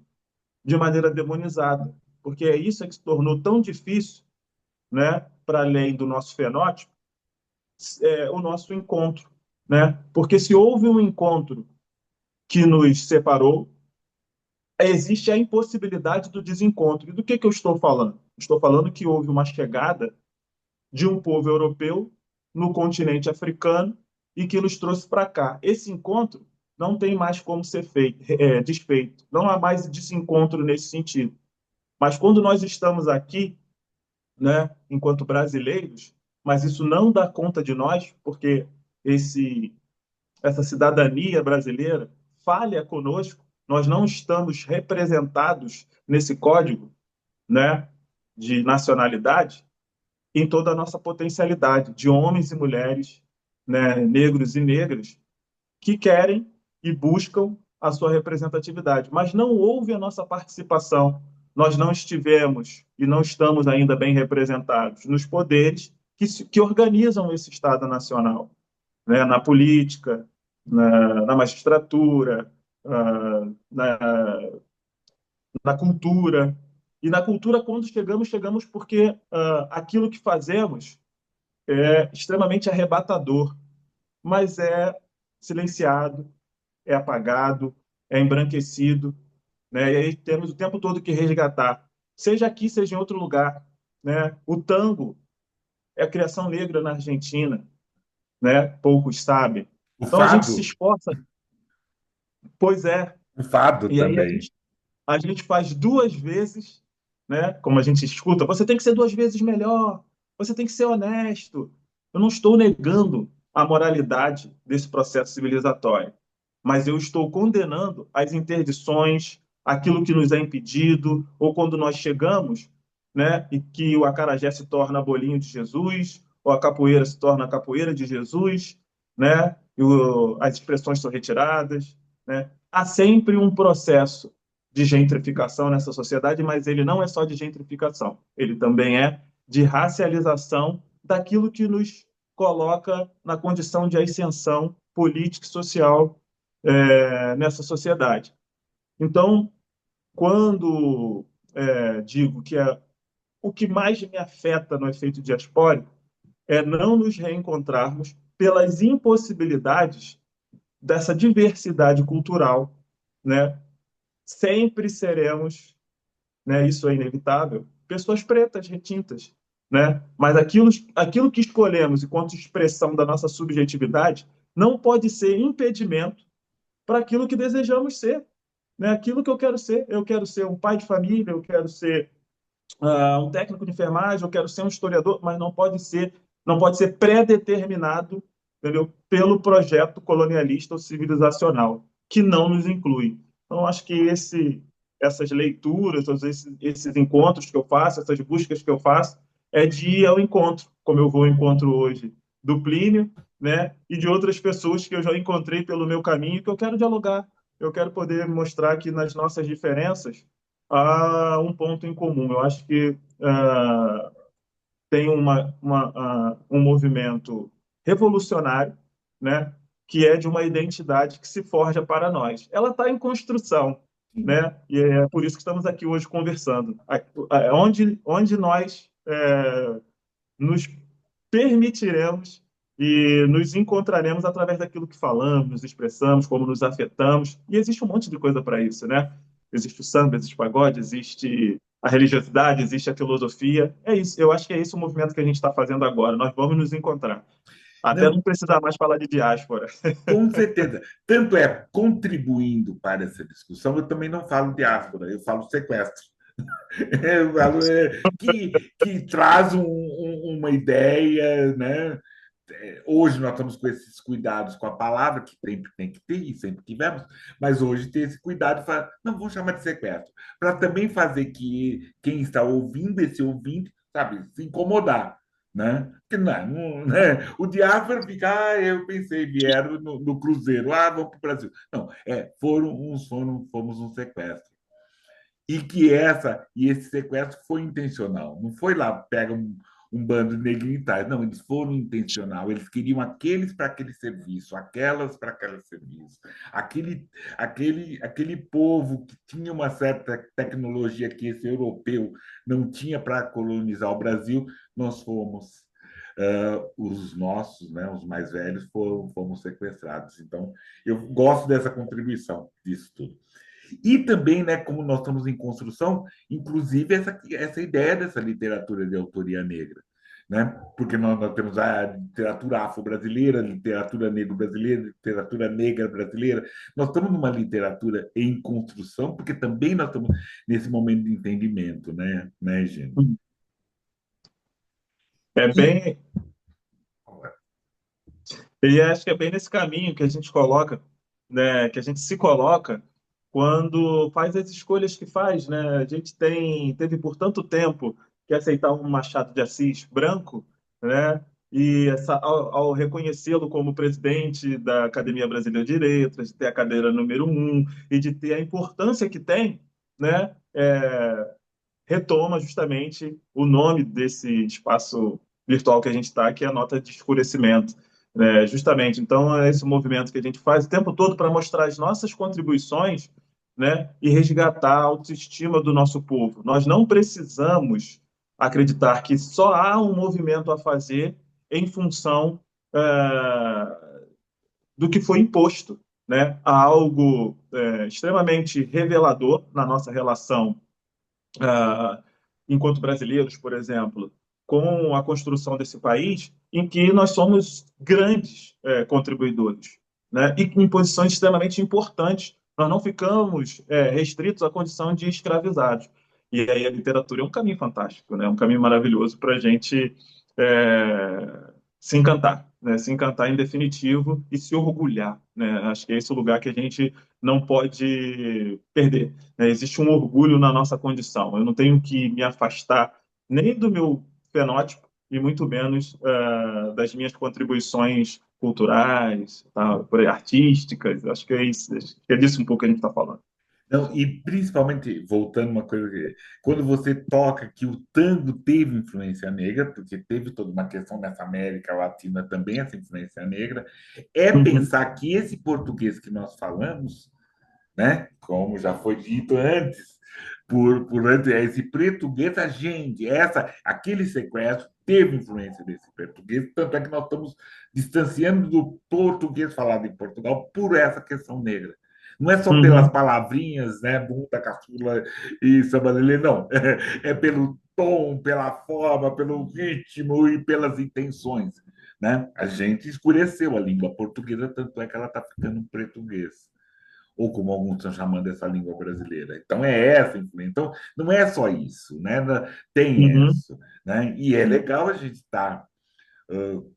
de maneira demonizada, porque é isso que se tornou tão difícil, né, para além do nosso fenótipo, o nosso encontro, né? Porque se houve um encontro que nos separou, existe a impossibilidade do desencontro. E do que eu estou falando? Estou falando que houve uma chegada de um povo europeu no continente africano e que nos trouxe para cá. Esse encontro não tem mais como ser feito, desfeito. Não há mais desencontro nesse sentido. Mas quando nós estamos aqui, né, enquanto brasileiros, mas isso não dá conta de nós, porque esse essa cidadania brasileira falha conosco, nós não estamos representados nesse código, né, de nacionalidade em toda a nossa potencialidade de homens e mulheres, né, negros e negras que querem e buscam a sua representatividade, mas não houve a nossa participação. Nós não estivemos e não estamos ainda bem representados nos poderes que organizam esse Estado Nacional, né, na política, na magistratura, na, na cultura. E na cultura, quando chegamos porque aquilo que fazemos é extremamente arrebatador, mas é silenciado, é apagado, é embranquecido, né? E aí temos o tempo todo que resgatar, seja aqui, seja em outro lugar, né? O tango é a criação negra na Argentina, né? Poucos sabem. O Então a gente se fado, esforça, pois é, o fado e aí também. a gente faz duas vezes, né? Como a gente escuta, você tem que ser duas vezes melhor, você tem que ser honesto. Eu não estou negando a moralidade desse processo civilizatório, mas eu estou condenando as interdições, aquilo que nos é impedido, ou quando nós chegamos, né? E que o acarajé se torna bolinho de Jesus, ou a capoeira se torna a capoeira de Jesus, né? As expressões são retiradas, né? Há sempre um processo de gentrificação nessa sociedade, mas ele não é só de gentrificação, ele também é de racialização daquilo que nos coloca na condição de ascensão política e social nessa sociedade. Então, quando digo que o que mais me afeta no efeito diaspórico é não nos reencontrarmos pelas impossibilidades dessa diversidade cultural, né? Sempre seremos, né, isso é inevitável, pessoas pretas, retintas, né? Mas aquilo que escolhemos enquanto expressão da nossa subjetividade não pode ser impedimento para aquilo que desejamos ser, né? Aquilo que eu quero ser um pai de família, eu quero ser um técnico de enfermagem, eu quero ser um historiador, mas não pode ser pré-determinado, entendeu? Pelo projeto colonialista ou civilizacional, que não nos inclui. Então, acho que essas leituras, esses encontros que eu faço, essas buscas que eu faço, é de ir ao encontro, como eu vou ao encontro hoje do Plínio, né? E de outras pessoas que eu já encontrei pelo meu caminho, que eu quero dialogar, eu quero poder mostrar que nas nossas diferenças há um ponto em comum. Eu acho que tem um movimento revolucionário, né, que é de uma identidade que se forja para nós. Ela está em construção, né, e é por isso que estamos aqui hoje conversando. Onde nós nos permitiremos e nos encontraremos através daquilo que falamos, nos expressamos, como nos afetamos. E existe um monte de coisa para isso, né? Existe o samba, existe o pagode, existe a religiosidade, existe a filosofia. É isso. Eu acho que é esse o movimento que a gente está fazendo agora. Nós vamos nos encontrar. Até não Não, precisar mais falar de diáspora. com certeza. Tanto é, contribuindo para essa discussão, eu também não falo diáspora, eu falo sequestro. Eu falo que traz uma ideia, né? Hoje nós estamos com esses cuidados com a palavra, que sempre tem que ter, e sempre tivemos, mas hoje tem esse cuidado, não vou chamar de sequestro, para também fazer que quem está ouvindo, esse ouvinte, sabe, se incomodar. Né? Porque né? O diáspora fica, eu pensei, vieram no Cruzeiro, vamos para o Brasil. Não, fomos um sequestro. E que esse sequestro foi intencional. Não foi lá, pega um bando de negritais. Não, eles foram intencional. Eles queriam aqueles para aquele serviço, aquelas para aquele serviço. Aquele povo que tinha uma certa tecnologia que esse europeu não tinha para colonizar o Brasil, nós fomos. Os nossos, né, os mais velhos, fomos sequestrados. Então, eu gosto dessa contribuição disso tudo. E também, né, como nós estamos em construção, inclusive essa ideia dessa literatura de autoria negra. Né? Porque nós temos a literatura afro-brasileira, literatura negro-brasileira, literatura negra brasileira. Nós estamos numa literatura em construção, porque também nós estamos nesse momento de entendimento, né, Gino? É E, bem, e acho que é bem nesse caminho que a gente coloca, né, que a gente se coloca quando faz as escolhas que faz, né? A gente teve por tanto tempo que aceitar um Machado de Assis branco, né? E ao reconhecê-lo como presidente da Academia Brasileira de Letras, de ter a cadeira número um e de ter a importância que tem, né? Retoma justamente o nome desse espaço virtual que a gente está, que é a nota de escurecimento. Justamente, então, é esse movimento que a gente faz o tempo todo para mostrar as nossas contribuições, né, e resgatar a autoestima do nosso povo. Nós não precisamos acreditar que só há um movimento a fazer em função do que foi imposto. né, a algo extremamente revelador na nossa relação ah, enquanto brasileiros, por exemplo, com a construção desse país, em que nós somos grandes contribuidores, né? E em posições extremamente importantes. Nós não ficamos restritos à condição de escravizados. E aí a literatura é um caminho fantástico, né? Um caminho maravilhoso para a gente se encantar, né? Se encantar em definitivo e se orgulhar, né? Acho que é esse o lugar que a gente não pode perder, né? Existe um orgulho na nossa condição. Eu não tenho que me afastar nem do meu fenótipo e muito menos das minhas contribuições culturais, tá? Artísticas. Acho que é isso, acho que é disso um pouco que a gente está falando. Não, e principalmente, voltando uma coisa, quando você toca que o tango teve influência negra, porque teve toda uma questão nessa América Latina também, essa influência negra, é Uhum, pensar que esse português que nós falamos, né, como já foi dito antes, por antes, esse português, a gente, aquele sequestro teve influência desse português, tanto é que nós estamos distanciando do português falado em Portugal por essa questão negra. Não é só pelas uhum, palavrinhas, né, bunda, caçula e samba-lelê, não. É pelo tom, pela forma, pelo ritmo e pelas intenções, né? A gente escureceu a língua portuguesa, tanto é que ela está ficando em português ou como alguns estão chamando essa língua brasileira. Então é essa influência. Então não é só isso, né? Tem uhum, isso, né? E é legal a gente estar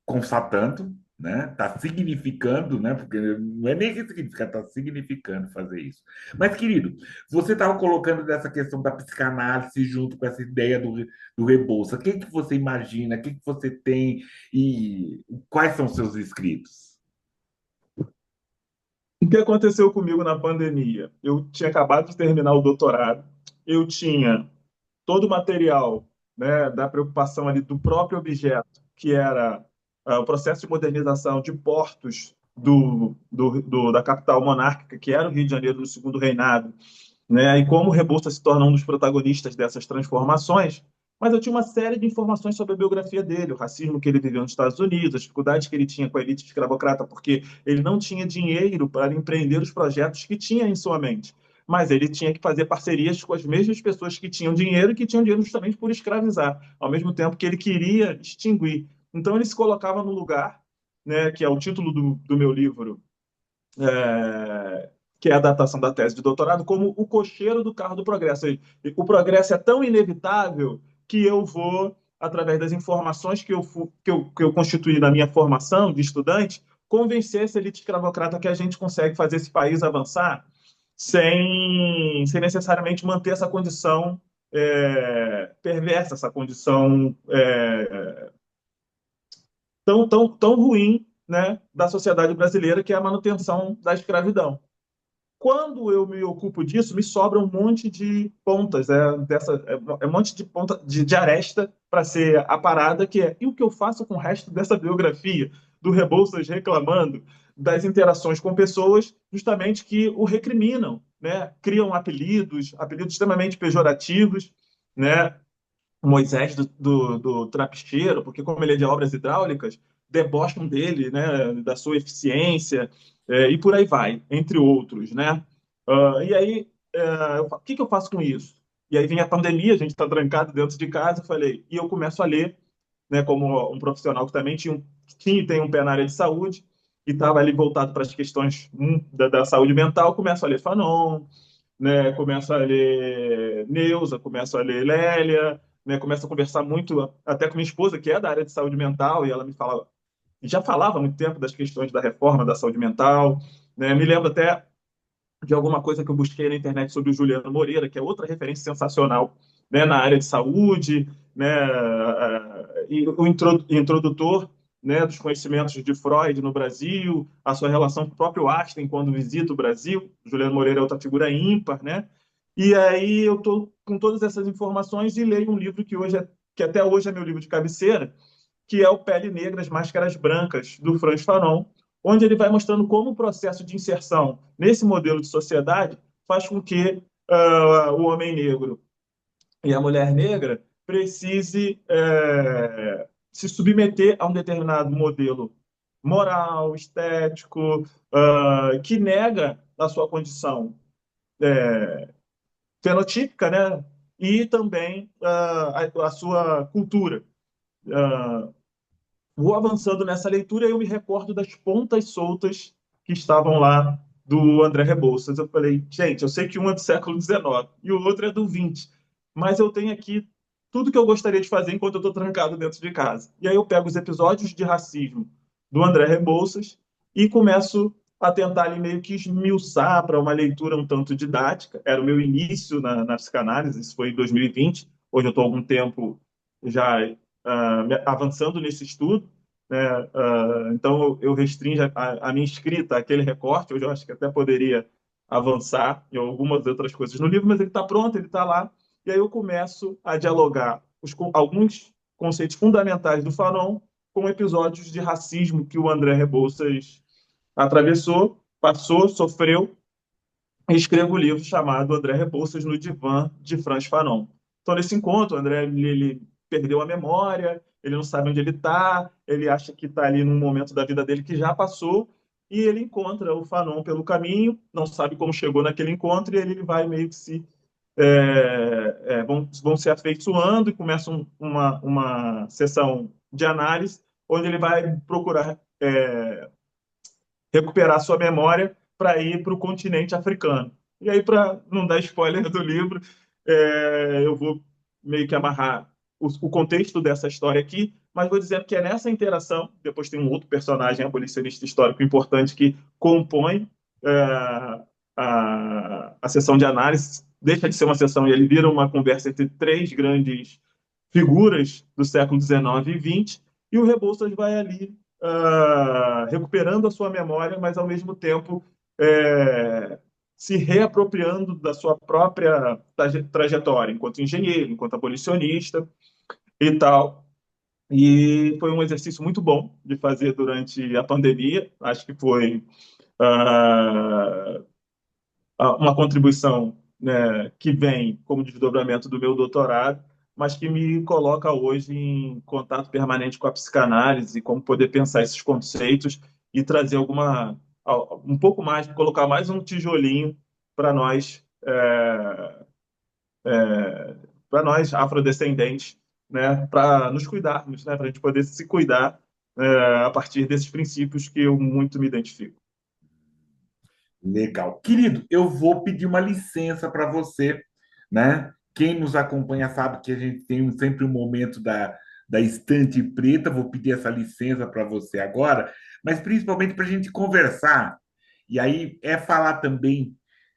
constatando, né? Está significando, né? Porque não é nem que significa, está significando fazer isso. Mas, querido, você estava colocando dessa questão da psicanálise junto com essa ideia do Rebouça. O que, que você imagina? O que, que você tem? E quais são os seus escritos? O que aconteceu comigo na pandemia? Eu tinha acabado de terminar o doutorado, eu tinha todo o material, né, da preocupação ali do próprio objeto, que era o processo de modernização de portos da capital monárquica, que era o Rio de Janeiro no Segundo Reinado, né, e como o Rebouças se torna um dos protagonistas dessas transformações. Mas eu tinha uma série de informações sobre a biografia dele, o racismo que ele viveu nos Estados Unidos, as dificuldades que ele tinha com a elite escravocrata, porque ele não tinha dinheiro para empreender os projetos que tinha em sua mente. Mas ele tinha que fazer parcerias com as mesmas pessoas que tinham dinheiro e que tinham dinheiro justamente por escravizar, ao mesmo tempo que ele queria extinguir. Então ele se colocava no lugar, né, que é o título do meu livro, que é a datação da tese de doutorado, como o cocheiro do carro do progresso. O progresso é tão inevitável que eu vou, através das informações que eu constituí na minha formação de estudante, convencer essa elite escravocrata que a gente consegue fazer esse país avançar sem necessariamente manter essa condição perversa, essa condição tão ruim, né, da sociedade brasileira, que é a manutenção da escravidão. Quando eu me ocupo disso, me sobra um monte de pontas, um monte de ponta de aresta para ser a parada que é. E o que eu faço com o resto dessa biografia do Rebouças reclamando das interações com pessoas justamente que o recriminam, né? Criam apelidos extremamente pejorativos, né? Moisés do Trapicheiro, porque como ele é de obras hidráulicas, debocham dele, né, da sua eficiência, e por aí vai, entre outros, né? E aí, o que eu faço com isso? E aí vem a pandemia, a gente está trancado dentro de casa, eu falei, e eu começo a ler, né, como um profissional que também tem um pé na área de saúde, e estava ali voltado para as questões da saúde mental, começo a ler Fanon, né? Começo a ler Neuza, começo a ler Lélia, né? Começo a conversar muito até com minha esposa, que é da área de saúde mental, e ela me fala, já falava há muito tempo das questões da reforma da saúde mental, né? Me lembro até de alguma coisa que eu busquei na internet sobre o Juliano Moreira, que é outra referência sensacional, né, na área de saúde, né, e o introdutor, né, dos conhecimentos de Freud no Brasil, a sua relação com o próprio Einstein quando visita o Brasil. Juliano Moreira é outra figura ímpar, né? E aí eu estou com todas essas informações e leio um livro que até hoje é meu livro de cabeceira, que é o Pele Negra, as Máscaras Brancas, do Franz Fanon, onde ele vai mostrando como o processo de inserção nesse modelo de sociedade faz com que o homem negro e a mulher negra precise se submeter a um determinado modelo moral, estético, que nega a sua condição fenotípica, né? E também a sua cultura. Vou avançando nessa leitura e eu me recordo das pontas soltas que estavam lá do André Rebouças. Eu falei, gente, eu sei que um é do século XIX e o outro é do XX, mas eu tenho aqui tudo que eu gostaria de fazer enquanto eu estou trancado dentro de casa. E aí eu pego os episódios de racismo do André Rebouças e começo a tentar ali meio que esmiuçar para uma leitura um tanto didática. Era o meu início na psicanálise, isso foi em 2020. Hoje eu estou há algum tempo já avançando nesse estudo, né? Então eu restringo a minha escrita àquele recorte. Hoje eu acho que até poderia avançar em algumas outras coisas no livro, mas ele está pronto, ele está lá. E aí eu começo a dialogar alguns conceitos fundamentais do Fanon com episódios de racismo que o André Rebouças atravessou, passou, sofreu, e escrevo um livro chamado André Rebouças no Divã de Franz Fanon. Então, nesse encontro, o André ele perdeu a memória, ele não sabe onde ele está, ele acha que está ali num momento da vida dele que já passou, e ele encontra o Fanon pelo caminho, não sabe como chegou naquele encontro, e ele vai meio que vão se afeiçoando e começa uma sessão de análise, onde ele vai procurar recuperar sua memória para ir para o continente africano. E aí, para não dar spoiler do livro, eu vou meio que amarrar o contexto dessa história aqui, mas vou dizendo que é nessa interação, depois tem um outro personagem abolicionista histórico importante que compõe a sessão de análise, deixa de ser uma sessão e ele vira uma conversa entre três grandes figuras do século XIX e XX, e o Rebouças vai ali recuperando a sua memória, mas ao mesmo tempo se reapropriando da sua própria trajetória enquanto engenheiro, enquanto abolicionista e tal. E foi um exercício muito bom de fazer durante a pandemia. Acho que foi uh, uma contribuição, né, que vem como desdobramento do meu doutorado, mas que me coloca hoje em contato permanente com a psicanálise, como poder pensar esses conceitos e trazer um pouco mais, colocar mais um tijolinho para nós, para nós afrodescendentes, né, para nos cuidarmos, né, para a gente poder se cuidar a partir desses princípios que eu muito me identifico. Legal. Querido, eu vou pedir uma licença para você, né? Quem nos acompanha sabe que a gente tem sempre um momento da estante preta. Vou pedir essa licença para você agora, mas principalmente para a gente conversar. E aí é falar também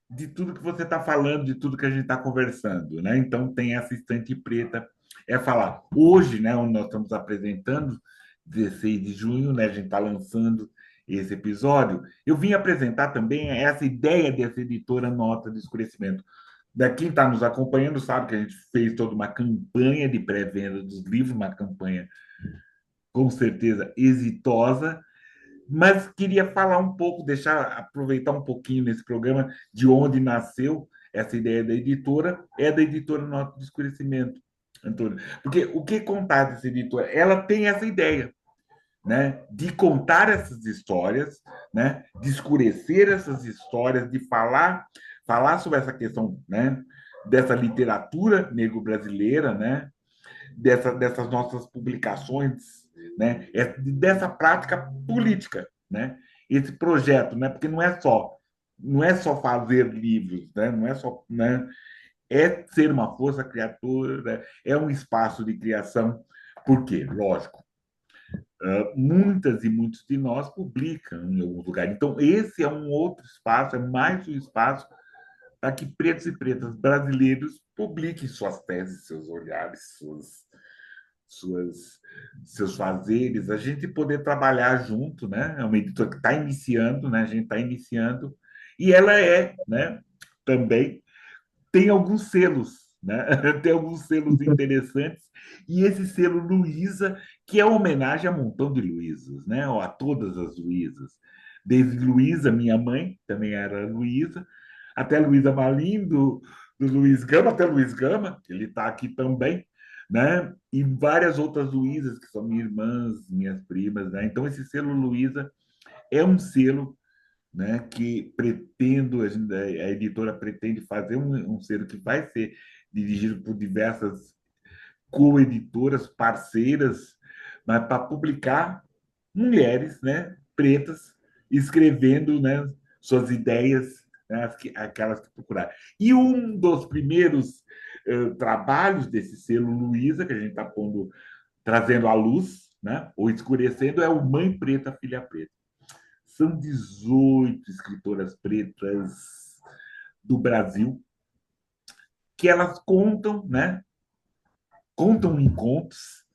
de tudo que você está falando, de tudo que a gente está conversando, né? Então tem essa estante preta, é falar. Hoje, né, onde nós estamos apresentando, 16 de junho, né? A gente está lançando esse episódio. Eu vim apresentar também essa ideia dessa editora Nota de Escurecimento. Quem está nos acompanhando sabe que a gente fez toda uma campanha de pré-venda dos livros, uma campanha com certeza exitosa, mas queria falar um pouco, aproveitar um pouquinho nesse programa de onde nasceu essa ideia da editora, é da editora Nota de Escurecimento, Antônio. Porque o que contar dessa editora? Ela tem essa ideia, né, de contar essas histórias, né, de escurecer essas histórias, de falar sobre essa questão, né, dessa literatura negro-brasileira, né, dessas nossas publicações, né, dessa prática política, né, esse projeto, né, porque não é só fazer livros, né, não é só, né, é ser uma força criadora, é um espaço de criação, porque, lógico, muitas e muitos de nós publicam em alguns lugares. Então, esse é um outro espaço, é mais um espaço para que pretos e pretas brasileiros publiquem suas teses, seus olhares, suas, seus fazeres, a gente poder trabalhar junto, né? É uma editora que está iniciando, né? A gente está iniciando, e ela né? Também tem alguns selos, né? Tem alguns selos interessantes, e esse selo Luísa, que é uma homenagem a um montão de Luísas, né? Ou a todas as Luísas. Desde Luísa, minha mãe, também era Luísa, até Luísa Malim, do Luiz Gama, até Luiz Gama, que ele está aqui também, né? E várias outras Luísas, que são minhas irmãs, minhas primas, né? Então, esse selo Luísa é um selo, né, que pretendo, a editora pretende fazer um selo que vai ser dirigido por diversas coeditoras parceiras, mas para publicar mulheres, né, pretas, escrevendo, né, suas ideias, né, aquelas que procuraram. E um dos primeiros trabalhos desse selo Luísa, que a gente está pondo, trazendo à luz, né, ou escurecendo, é o Mãe Preta, Filha Preta. São 18 escritoras pretas do Brasil que elas contam, né, contam encontros,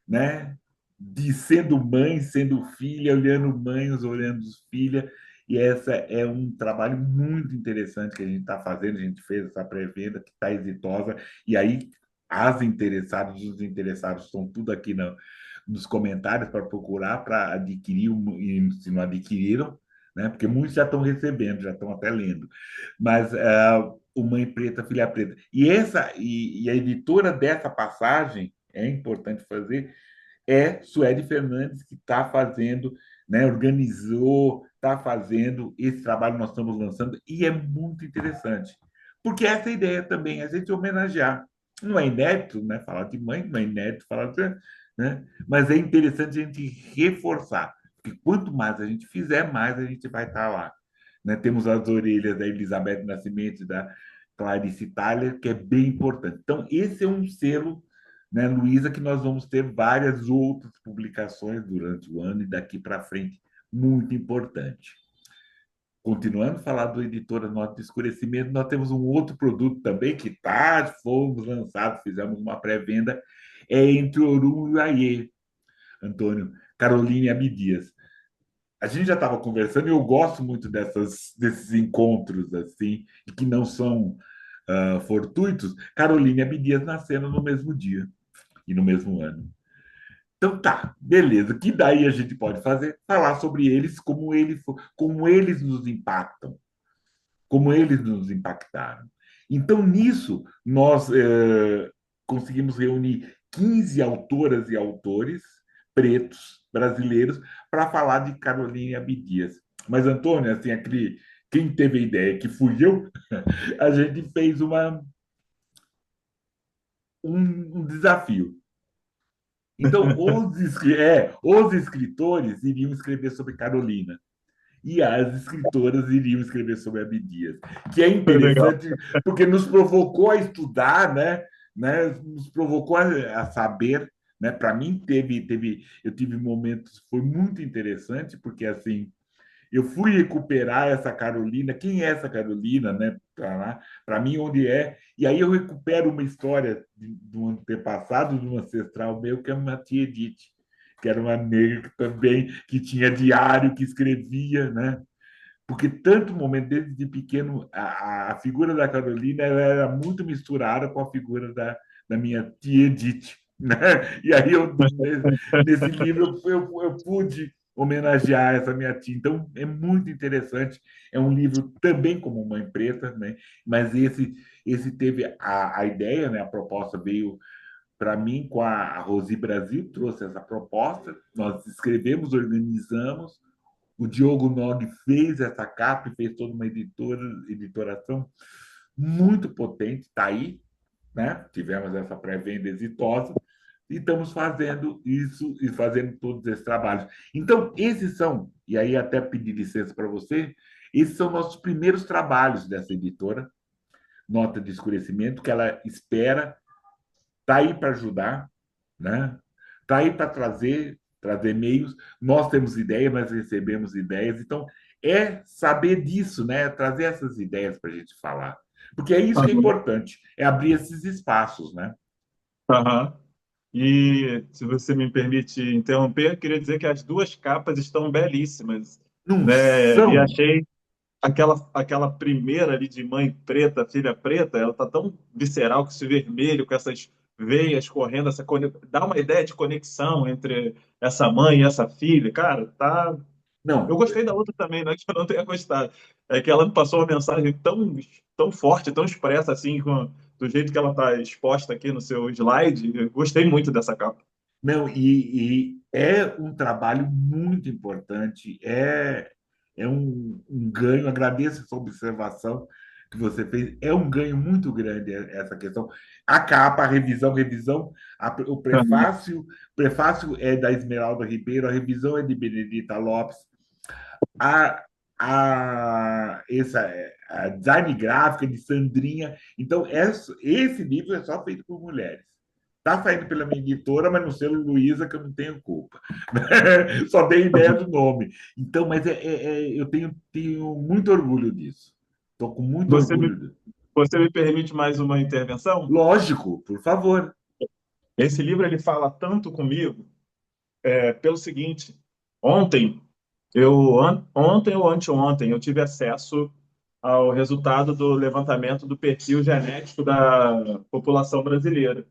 né? De sendo mãe, sendo filha, olhando mães, olhando filha. E essa é um trabalho muito interessante que a gente está fazendo. A gente fez essa pré-venda que está exitosa. E aí, as interessadas, os interessados estão tudo aqui nos comentários para procurar, para adquirir, e se não adquiriram, né? Porque muitos já estão recebendo, já estão até lendo. Mas o Mãe Preta, Filha Preta. E a editora dessa passagem, é importante fazer, é Suede Fernandes, que está fazendo, né, organizou, está fazendo esse trabalho que nós estamos lançando, e é muito interessante. Porque essa ideia também, a gente homenagear. Não é inédito, né, falar de mãe, não é inédito falar de, né, mas é interessante a gente reforçar, porque quanto mais a gente fizer, mais a gente vai estar lá. Né? Temos as orelhas da Elizabeth Nascimento e da Clarice Thaler, que é bem importante. Então, esse é um selo, né, Luísa, que nós vamos ter várias outras publicações durante o ano e daqui para frente, muito importante. Continuando a falar do Editora Nota de Escurecimento, nós temos um outro produto também que tá, fomos lançados, fizemos uma pré-venda, é Entre Orum e Uaiê, Antônio, Caroline Abdias. A gente já estava conversando e eu gosto muito desses encontros assim, e que não são fortuitos. Caroline e Abdias nasceram no mesmo dia e no mesmo ano. Então tá, beleza. Que daí a gente pode fazer? Falar sobre eles, como eles nos impactam, como eles nos impactaram. Então, nisso, nós conseguimos reunir 15 autoras e autores pretos brasileiros para falar de Carolina Abdias. Mas, Antônio, assim, quem teve a ideia, que fui eu, a gente fez um desafio. Então, os escritores iriam escrever sobre Carolina e as escritoras iriam escrever sobre Abdias, que é Foi legal. interessante porque nos provocou a estudar, né? Nos provocou a saber, né? Para mim eu tive momentos, foi muito interessante porque assim eu fui recuperar essa Carolina, quem é essa Carolina, né? Para mim, onde é. E aí eu recupero uma história de um antepassado, de um ancestral meu, que é uma tia Edith, que era uma negra também, que tinha diário, que escrevia, né? Porque tanto momento, desde pequeno, a figura da Carolina ela era muito misturada com a figura da minha tia Edith. Né? E aí, nesse livro, eu pude homenagear essa minha tia. Então, é muito interessante. É um livro também como Mãe Preta, né? Mas esse teve a ideia, né? A proposta veio para mim com a Rosi Brasil, trouxe essa proposta. Nós escrevemos, organizamos, o Diogo Nog fez essa capa e fez toda uma editoração muito potente, está aí, né? Tivemos essa pré-venda exitosa e estamos fazendo isso e fazendo todos esses trabalhos. Então, esses são, e aí até pedir licença para você, esses são nossos primeiros trabalhos dessa editora, Nota de Escurecimento, que ela espera, está aí para ajudar, né? Está aí para trazer meios. Nós temos ideias, nós recebemos ideias. Então, é saber disso, né? Trazer essas ideias para a gente falar. Porque é isso que é Aham. importante, é abrir esses espaços, né? Aham. E, se você me permite interromper, eu queria dizer que as duas capas estão belíssimas, Não né? E são. achei aquela primeira ali de mãe preta, filha preta, ela tá tão visceral com esse vermelho, com essas veias correndo, dá uma ideia de conexão entre essa mãe e essa filha. Cara, tá. Eu Não, gostei da outra também, não é que eu não tenha gostado. É que ela me passou uma mensagem tão forte, tão expressa, assim, do jeito que ela está exposta aqui no seu slide, eu gostei muito dessa capa. Não, e é um trabalho muito importante, é um ganho. Agradeço essa observação que você fez, é um ganho muito grande essa questão. A capa, a revisão, o prefácio é da Esmeralda Ribeiro, a revisão é de Benedita Lopes, a, a design gráfica de Sandrinha. Então, esse livro é só feito por mulheres. Está saindo pela minha editora, mas no selo Luiza, que eu não tenho culpa. Só dei ideia do nome. Então, mas eu tenho muito orgulho disso. Estou com muito Você me, orgulho disso. você me permite mais uma intervenção? Lógico, por favor. Esse livro ele fala tanto comigo, pelo seguinte: ontem, ontem ou anteontem, eu tive acesso ao resultado do levantamento do perfil genético da população brasileira.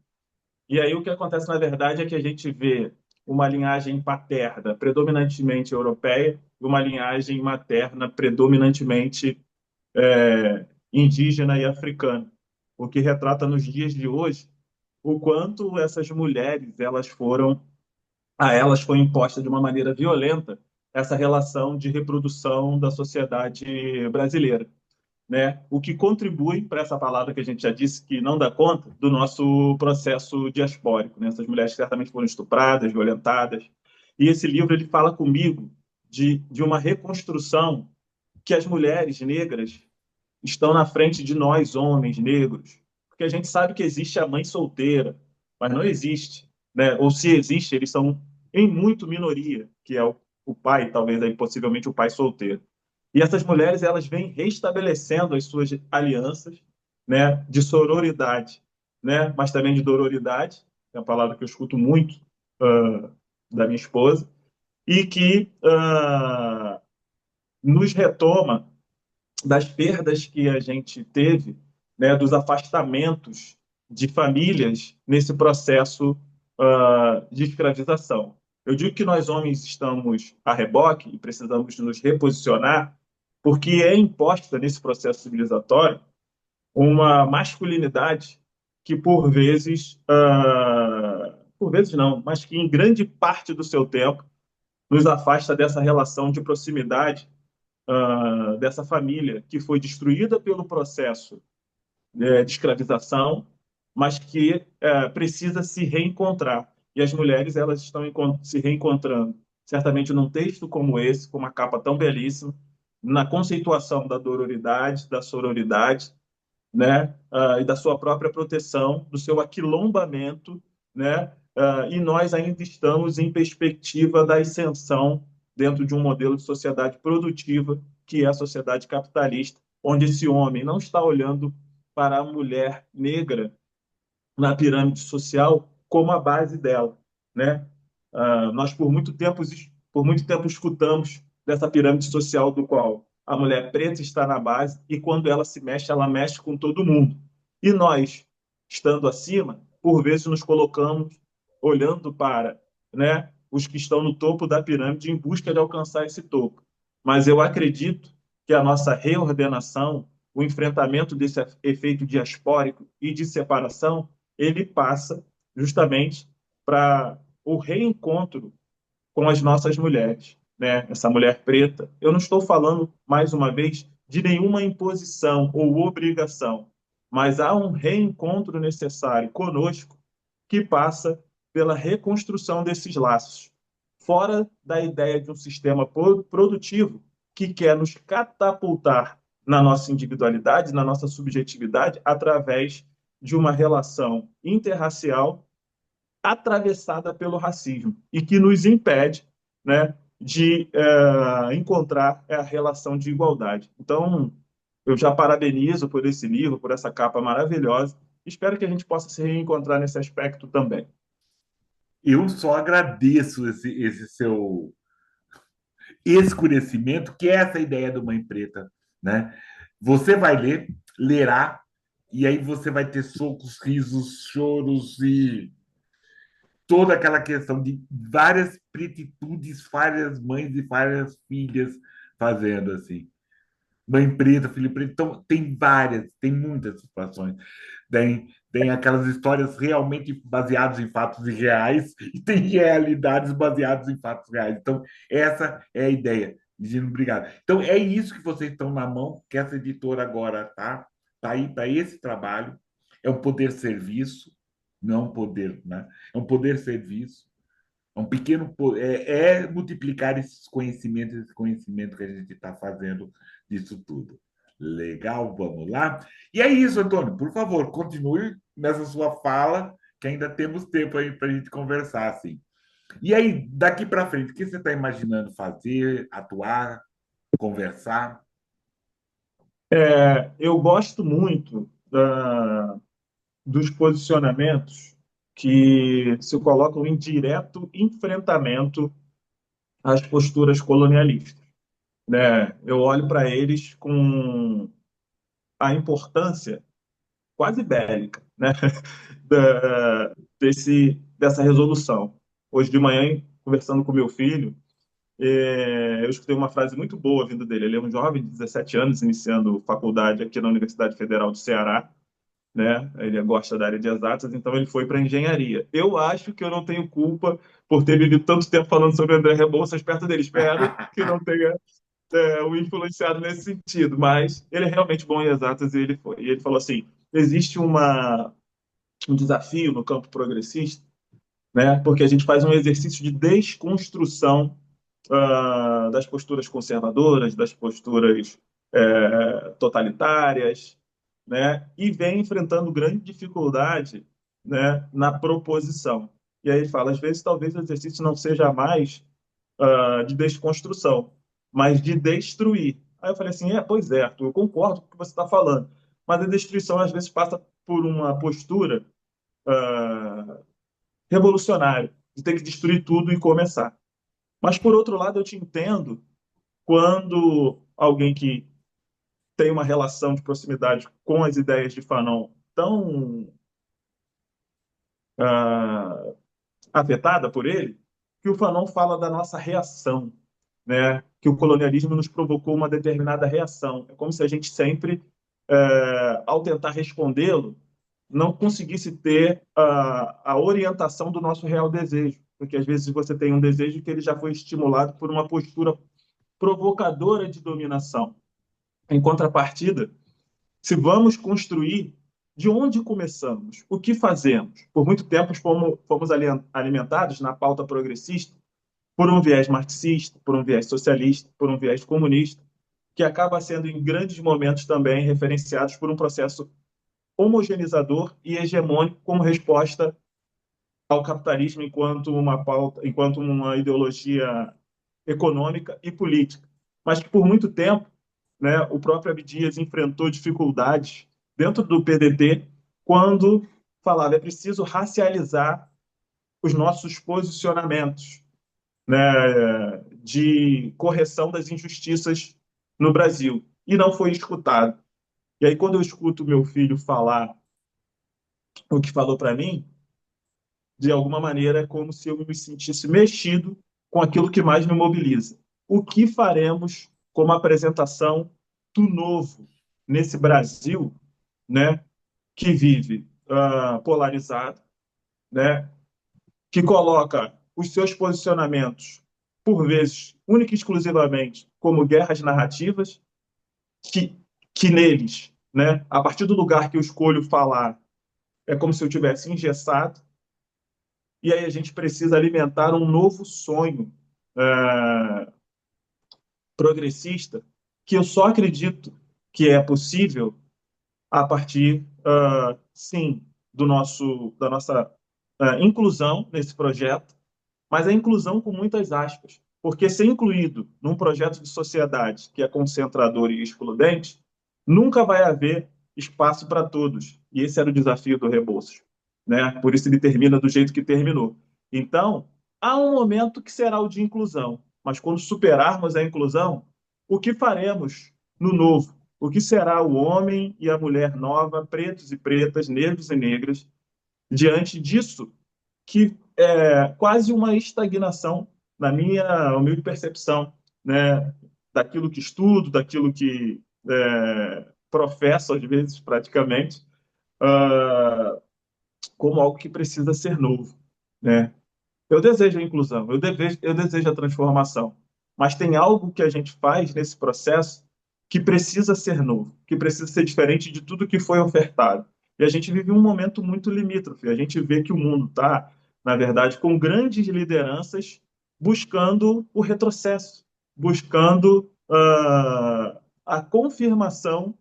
E aí o que acontece, na verdade, é que a gente vê uma linhagem paterna predominantemente europeia e uma linhagem materna predominantemente indígena e africana, o que retrata nos dias de hoje o quanto essas mulheres a elas foi imposta de uma maneira violenta essa relação de reprodução da sociedade brasileira, né? O que contribui para essa palavra que a gente já disse que não dá conta do nosso processo diaspórico, né? Essas mulheres certamente foram estupradas, violentadas. E esse livro ele fala comigo de uma reconstrução que as mulheres negras estão na frente de nós, homens negros, porque a gente sabe que existe a mãe solteira, mas não existe, né? Ou se existe, eles são em muito minoria, que é o pai, talvez aí possivelmente o pai solteiro. E essas mulheres elas vêm restabelecendo as suas alianças, né, de sororidade, né, mas também de dororidade, é uma palavra que eu escuto muito da minha esposa, e que nos retoma das perdas que a gente teve, né, dos afastamentos de famílias nesse processo de escravização. Eu digo que nós homens estamos a reboque e precisamos nos reposicionar, porque é imposta nesse processo civilizatório uma masculinidade que por vezes não, mas que em grande parte do seu tempo nos afasta dessa relação de proximidade dessa família que foi destruída pelo processo de escravização, mas que precisa se reencontrar. E as mulheres elas estão se reencontrando, certamente num texto como esse, com uma capa tão belíssima, na conceituação da dororidade, da sororidade, né, e da sua própria proteção, do seu aquilombamento, né, e nós ainda estamos em perspectiva da ascensão dentro de um modelo de sociedade produtiva, que é a sociedade capitalista, onde esse homem não está olhando para a mulher negra na pirâmide social como a base dela, né? Nós por muito tempo escutamos dessa pirâmide social do qual a mulher preta está na base e quando ela mexe com todo mundo. E nós, estando acima, por vezes nos colocamos olhando para, né, os que estão no topo da pirâmide em busca de alcançar esse topo. Mas eu acredito que a nossa reordenação, o enfrentamento desse efeito diaspórico e de separação, ele passa justamente para o reencontro com as nossas mulheres, né? Essa mulher preta. Eu não estou falando, mais uma vez, de nenhuma imposição ou obrigação, mas há um reencontro necessário conosco que passa pela reconstrução desses laços, fora da ideia de um sistema produtivo que quer nos catapultar na nossa individualidade, na nossa subjetividade, através de uma relação interracial atravessada pelo racismo e que nos impede, né, de encontrar a relação de igualdade. Então, eu já parabenizo por esse livro, por essa capa maravilhosa. Espero que a gente possa se reencontrar nesse aspecto também. Eu só agradeço esse seu escurecimento, que é essa ideia do Mãe Preta, né? Você vai ler, lerá, e aí você vai ter socos, risos, choros e toda aquela questão de várias pretitudes, várias mães e várias filhas fazendo assim. Mãe Preta, Filho Preto. Então, tem várias, tem muitas situações. Tem aquelas histórias realmente baseadas em fatos reais e tem realidades baseadas em fatos reais. Então, essa é a ideia. Gino, obrigado. Então, é isso que vocês estão na mão, que essa editora agora tá aí para esse trabalho. É um poder serviço, não é um poder, né? É um poder serviço. É um pequeno é multiplicar esses conhecimentos, esse conhecimento que a gente está fazendo disso tudo. Legal, vamos lá? E é isso, Antônio. Por favor, continue nessa sua fala, que ainda temos tempo aí para a gente conversar, assim. E aí, daqui para frente, o que você está imaginando fazer, atuar, conversar? Eu gosto muito dos posicionamentos que se colocam em direto enfrentamento às posturas colonialistas, né? Eu olho para eles com a importância quase bélica, né? Dessa resolução. Hoje de manhã, conversando com meu filho, eu escutei uma frase muito boa vindo dele. Ele é um jovem de 17 anos, iniciando faculdade aqui na Universidade Federal do Ceará, né? Ele gosta da área de exatas, então ele foi para engenharia. Eu acho que eu não tenho culpa por ter vivido tanto tempo falando sobre André Rebouças perto dele. Espero que não tenha o influenciado nesse sentido, mas ele é realmente bom em exatas e ele foi. E ele falou assim: existe um desafio no campo progressista, né? Porque a gente faz um exercício de desconstrução das posturas conservadoras, das posturas totalitárias, né? E vem enfrentando grande dificuldade, né, na proposição. E aí ele fala, às vezes, talvez o exercício não seja mais de desconstrução, mas de destruir. Aí eu falei assim, pois é, Arthur, eu concordo com o que você está falando, mas a destruição às vezes passa por uma postura revolucionária, de ter que destruir tudo e começar. Mas, por outro lado, eu te entendo quando alguém que tem uma relação de proximidade com as ideias de Fanon tão ah, afetada por ele, que o Fanon fala da nossa reação, né? Que o colonialismo nos provocou uma determinada reação. É como se a gente sempre, ao tentar respondê-lo, não conseguisse ter a orientação do nosso real desejo, porque às vezes você tem um desejo que ele já foi estimulado por uma postura provocadora de dominação. Em contrapartida, se vamos construir, de onde começamos? O que fazemos? Por muito tempo fomos alimentados na pauta progressista por um viés marxista, por um viés socialista, por um viés comunista, que acaba sendo, em grandes momentos, também referenciados por um processo homogeneizador e hegemônico como resposta ao capitalismo enquanto uma pauta, enquanto uma ideologia econômica e política. Mas que, por muito tempo, né, o próprio Abdias enfrentou dificuldades dentro do PDT quando falava é preciso racializar os nossos posicionamentos, né, de correção das injustiças no Brasil. E não foi escutado. E aí, quando eu escuto meu filho falar o que falou para mim, de alguma maneira é como se eu me sentisse mexido com aquilo que mais me mobiliza. O que faremos como apresentação do novo nesse Brasil, né, que vive polarizado, né, que coloca os seus posicionamentos, por vezes, única e exclusivamente como guerras narrativas, que, que neles, né, a partir do lugar que eu escolho falar, é como se eu tivesse engessado, e aí a gente precisa alimentar um novo sonho progressista que eu só acredito que é possível a partir, sim, da nossa inclusão nesse projeto, mas a inclusão com muitas aspas, porque ser incluído num projeto de sociedade que é concentrador e excludente, nunca vai haver espaço para todos. E esse era o desafio do Rebouças, né? Por isso ele termina do jeito que terminou. Então, há um momento que será o de inclusão, mas quando superarmos a inclusão, o que faremos no novo? O que será o homem e a mulher nova, pretos e pretas, negros e negras, diante disso que é quase uma estagnação, na minha humilde percepção, né, daquilo que estudo, daquilo que professo às vezes praticamente, ah, como algo que precisa ser novo, né? Eu desejo a inclusão, eu desejo a transformação, mas tem algo que a gente faz nesse processo que precisa ser novo, que precisa ser diferente de tudo que foi ofertado. E a gente vive um momento muito limítrofe. A gente vê que o mundo está, na verdade, com grandes lideranças buscando o retrocesso, buscando a confirmação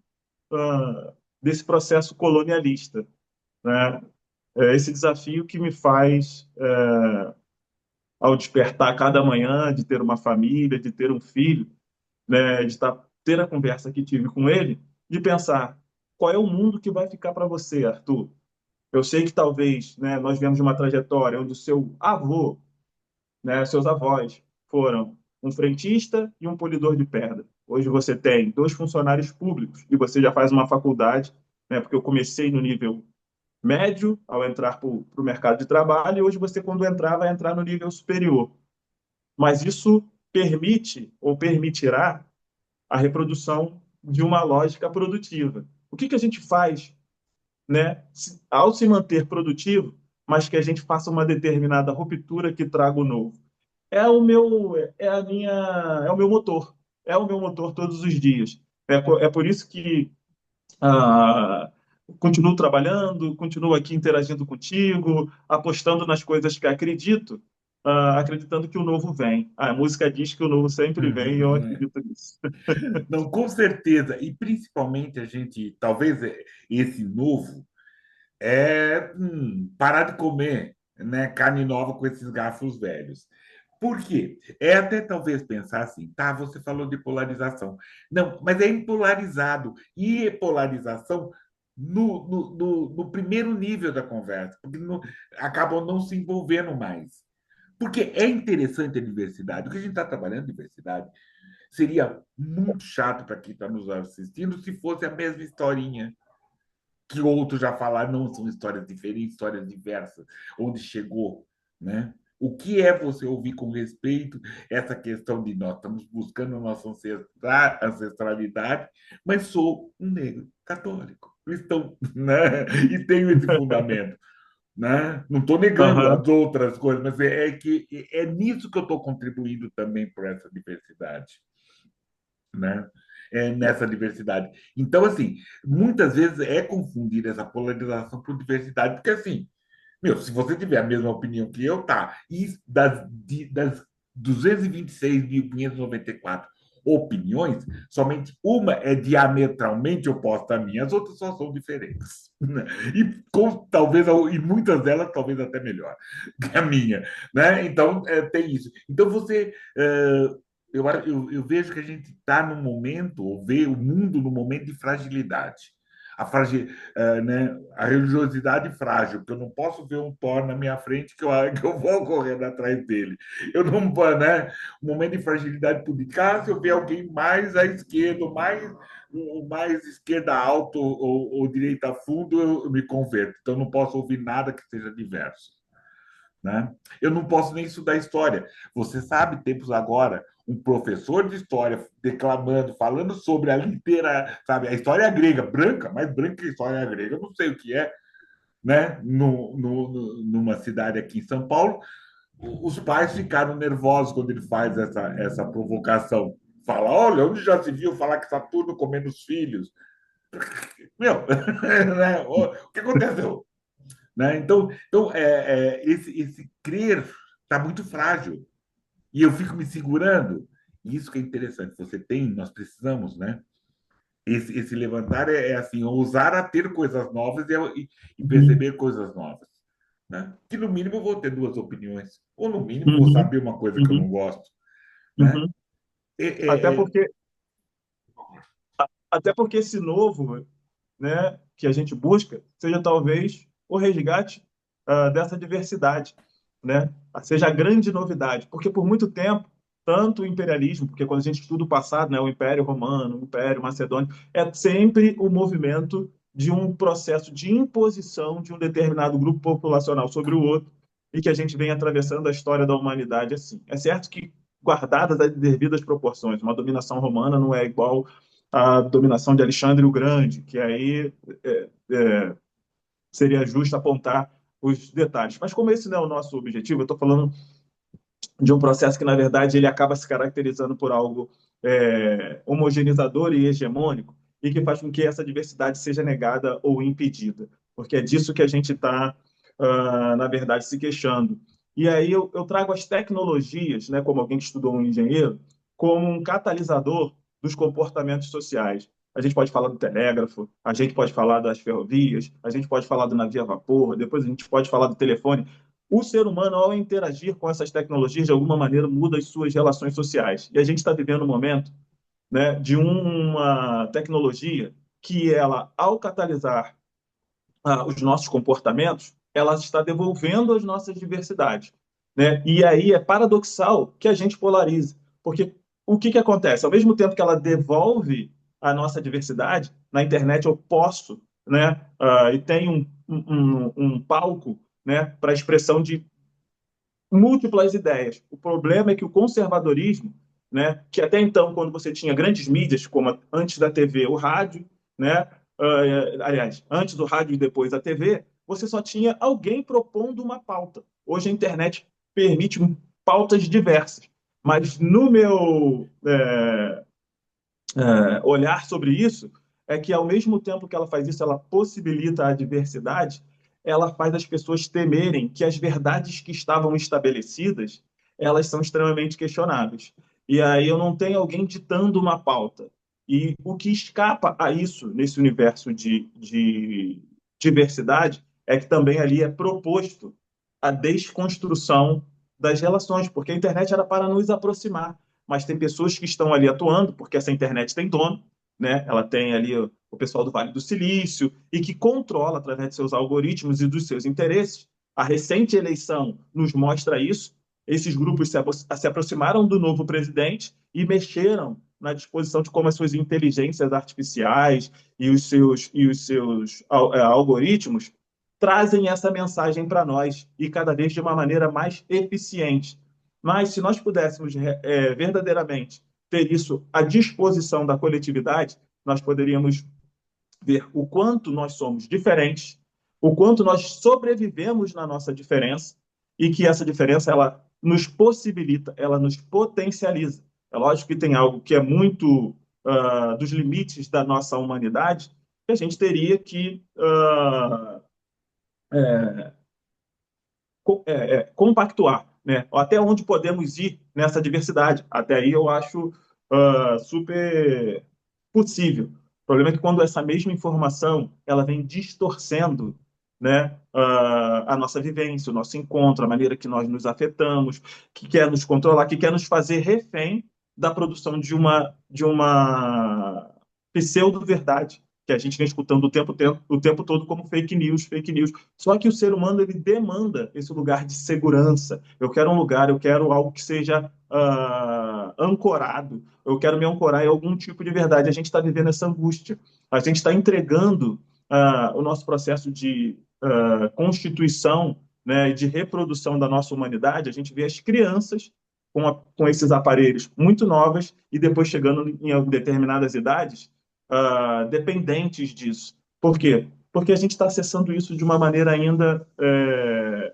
desse processo colonialista, né? É esse desafio que me faz ao despertar cada manhã, de ter uma família, de ter um filho, né, ter a conversa que tive com ele, de pensar qual é o mundo que vai ficar para você, Arthur. Eu sei que talvez, né, nós viemos de uma trajetória onde o seu avô, né, seus avós foram um frentista e um polidor de pedra. Hoje você tem dois funcionários públicos e você já faz uma faculdade, né, porque eu comecei no nível médio ao entrar para o mercado de trabalho e hoje você, quando entrar, vai entrar no nível superior. Mas isso permite ou permitirá a reprodução de uma lógica produtiva. O que a gente faz, né, ao se manter produtivo, mas que a gente faça uma determinada ruptura que traga o novo? É o meu motor, é o meu motor todos os dias. É por isso que ah, continuo trabalhando, continuo aqui interagindo contigo, apostando nas coisas que acredito, acreditando que o novo vem. A música diz que o novo sempre vem e eu acredito nisso. Não, com certeza. E principalmente a gente, talvez esse novo, parar de comer, né, carne nova com esses garfos velhos. Por quê? É até talvez pensar assim, tá, você falou de polarização. Não, mas é impolarizado. E polarização no primeiro nível da conversa, porque acabam não se envolvendo mais. Porque é interessante a diversidade. O que a gente está trabalhando, diversidade, seria muito chato para quem está nos assistindo se fosse a mesma historinha que outros já falaram, não são histórias diferentes, histórias diversas, onde chegou, né? O que é você ouvir com respeito essa questão de nós estamos buscando nossa ancestralidade, mas sou um negro católico, cristão, né? E tenho esse fundamento, né? Não estou negando Aham, as outras coisas, mas é que é nisso que eu estou contribuindo também para essa diversidade, né? Nessa diversidade. Então, assim, muitas vezes é confundir essa polarização por diversidade, porque, assim, meu, se você tiver a mesma opinião que eu, tá. E das 226.594 opiniões, somente uma é diametralmente oposta à minha, as outras só são diferentes. Né? E talvez, e muitas delas talvez até melhor que a minha. Né? Então, tem isso. Então, eu vejo que a gente está num momento, ou vê o mundo num momento de fragilidade. Né, a religiosidade frágil, que eu não posso ver um Thor na minha frente que eu vou correndo atrás dele. Eu não, né? Um momento de fragilidade política, se eu ver alguém mais à esquerda, mais esquerda alto ou direita fundo, eu me converto. Então, eu não posso ouvir nada que seja diverso. Né? Eu não posso nem estudar história. Você sabe, tempos agora, um professor de história declamando, falando sobre sabe, a história grega, branca, mais branca que a história grega, eu não sei o que é, né? Numa cidade aqui em São Paulo, os pais ficaram nervosos quando ele faz essa provocação. Fala, olha, onde já se viu falar que Saturno comendo os filhos? Meu, né? O que aconteceu? Né? Então esse crer está muito frágil. E eu fico me segurando. E isso que é interessante. Você tem, nós precisamos, né? Esse levantar é assim, ousar a ter coisas novas e uhum, perceber coisas novas. Né? Que no mínimo eu vou ter duas opiniões. Ou no mínimo vou uhum, saber uma coisa que eu uhum, não gosto. Né? uhum. É, Até é, é... porque, até porque esse novo, né, que a gente busca seja talvez o resgate dessa diversidade, né? Seja a grande novidade, porque por muito tempo tanto o imperialismo, porque quando a gente estuda o passado, né, o Império Romano, o Império Macedônio, é sempre o movimento de um processo de imposição de um determinado grupo populacional sobre o outro e que a gente vem atravessando a história da humanidade assim. É certo que guardadas as devidas proporções, uma dominação romana não é igual a dominação de Alexandre o Grande, que aí é, é, seria justo apontar os detalhes. Mas como esse não é o nosso objetivo, eu estou falando de um processo que, na verdade, ele acaba se caracterizando por algo homogeneizador e hegemônico, e que faz com que essa diversidade seja negada ou impedida, porque é disso que a gente está, na verdade, se queixando. E aí eu trago as tecnologias, né, como alguém que estudou um engenheiro, como um catalisador dos comportamentos sociais. A gente pode falar do telégrafo, a gente pode falar das ferrovias, a gente pode falar do navio a vapor, depois a gente pode falar do telefone. O ser humano, ao interagir com essas tecnologias, de alguma maneira muda as suas relações sociais. E a gente está vivendo um momento, né, de uma tecnologia que ela, ao catalisar os nossos comportamentos, ela está devolvendo as nossas diversidades, né? E aí é paradoxal que a gente polarize, porque o que acontece? Ao mesmo tempo que ela devolve a nossa diversidade, na internet eu posso, né, e tem um palco, né, para a expressão de múltiplas ideias. O problema é que o conservadorismo, né, que até então, quando você tinha grandes mídias, como antes da TV, o rádio, né, aliás, antes do rádio e depois a TV, você só tinha alguém propondo uma pauta. Hoje a internet permite pautas diversas. Mas no meu olhar sobre isso é que, ao mesmo tempo que ela faz isso, ela possibilita a diversidade, ela faz as pessoas temerem que as verdades que estavam estabelecidas, elas são extremamente questionáveis. E aí eu não tenho alguém ditando uma pauta. E o que escapa a isso, nesse universo de diversidade, é que também ali é proposto a desconstrução das relações, porque a internet era para nos aproximar, mas tem pessoas que estão ali atuando, porque essa internet tem dono, né? Ela tem ali o pessoal do Vale do Silício e que controla através de seus algoritmos e dos seus interesses. A recente eleição nos mostra isso. Esses grupos se aproximaram do novo presidente e mexeram na disposição de como as suas inteligências artificiais e os seus algoritmos trazem essa mensagem para nós e cada vez de uma maneira mais eficiente. Mas se nós pudéssemos verdadeiramente ter isso à disposição da coletividade, nós poderíamos ver o quanto nós somos diferentes, o quanto nós sobrevivemos na nossa diferença e que essa diferença ela nos possibilita, ela nos potencializa. É lógico que tem algo que é muito dos limites da nossa humanidade que a gente teria que compactuar, né? Até onde podemos ir nessa diversidade. Até aí eu acho super possível. O problema é que quando essa mesma informação ela vem distorcendo, né, a nossa vivência, o nosso encontro, a maneira que nós nos afetamos, que quer nos controlar, que quer nos fazer refém da produção de uma pseudo-verdade que a gente vem escutando o tempo todo como fake news, fake news. Só que o ser humano ele demanda esse lugar de segurança. Eu quero um lugar, eu quero algo que seja ancorado. Eu quero me ancorar em algum tipo de verdade. A gente está vivendo essa angústia. A gente está entregando o nosso processo de constituição, né, de reprodução da nossa humanidade. A gente vê as crianças com esses aparelhos muito novas e depois chegando em determinadas idades dependentes disso. Por quê? Porque a gente está acessando isso de uma maneira ainda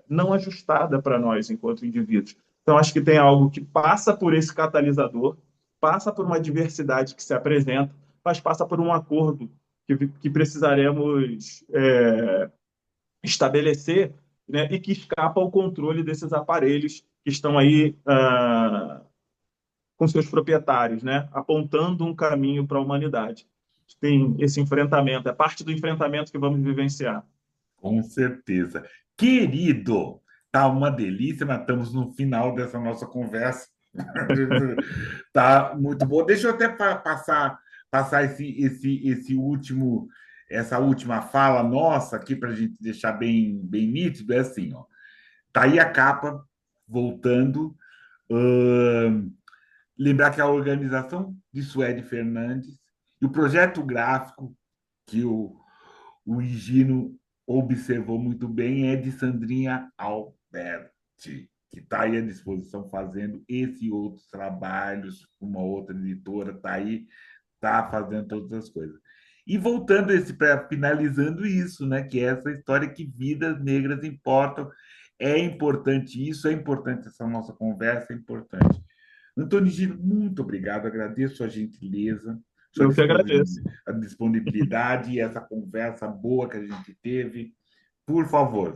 não ajustada para nós, enquanto indivíduos. Então, acho que tem algo que passa por esse catalisador, passa por uma diversidade que se apresenta, mas passa por um acordo que precisaremos estabelecer, né, e que escapa ao controle desses aparelhos que estão aí com seus proprietários, né, apontando um caminho para a humanidade. Tem esse enfrentamento, é parte do enfrentamento que vamos vivenciar. Com certeza. Querido, tá uma delícia, mas estamos no final dessa nossa conversa. Tá muito bom. Deixa eu até passar essa última fala nossa aqui para a gente deixar bem nítido. É assim, ó. Tá aí a capa, voltando. Ahn, lembrar que a organização de Suede Fernandes e o projeto gráfico que o Higino observou muito bem é de Sandrinha Alberti, que está aí à disposição fazendo esse e outros trabalhos, uma outra editora está aí está fazendo todas as coisas. E voltando esse para finalizando isso, né, que é essa história que vidas negras importam, é importante isso, é importante essa nossa conversa, é importante. Antônio Gino, muito obrigado, agradeço a gentileza, Eu que agradeço. a disponibilidade e essa conversa boa que a gente teve. Por favor,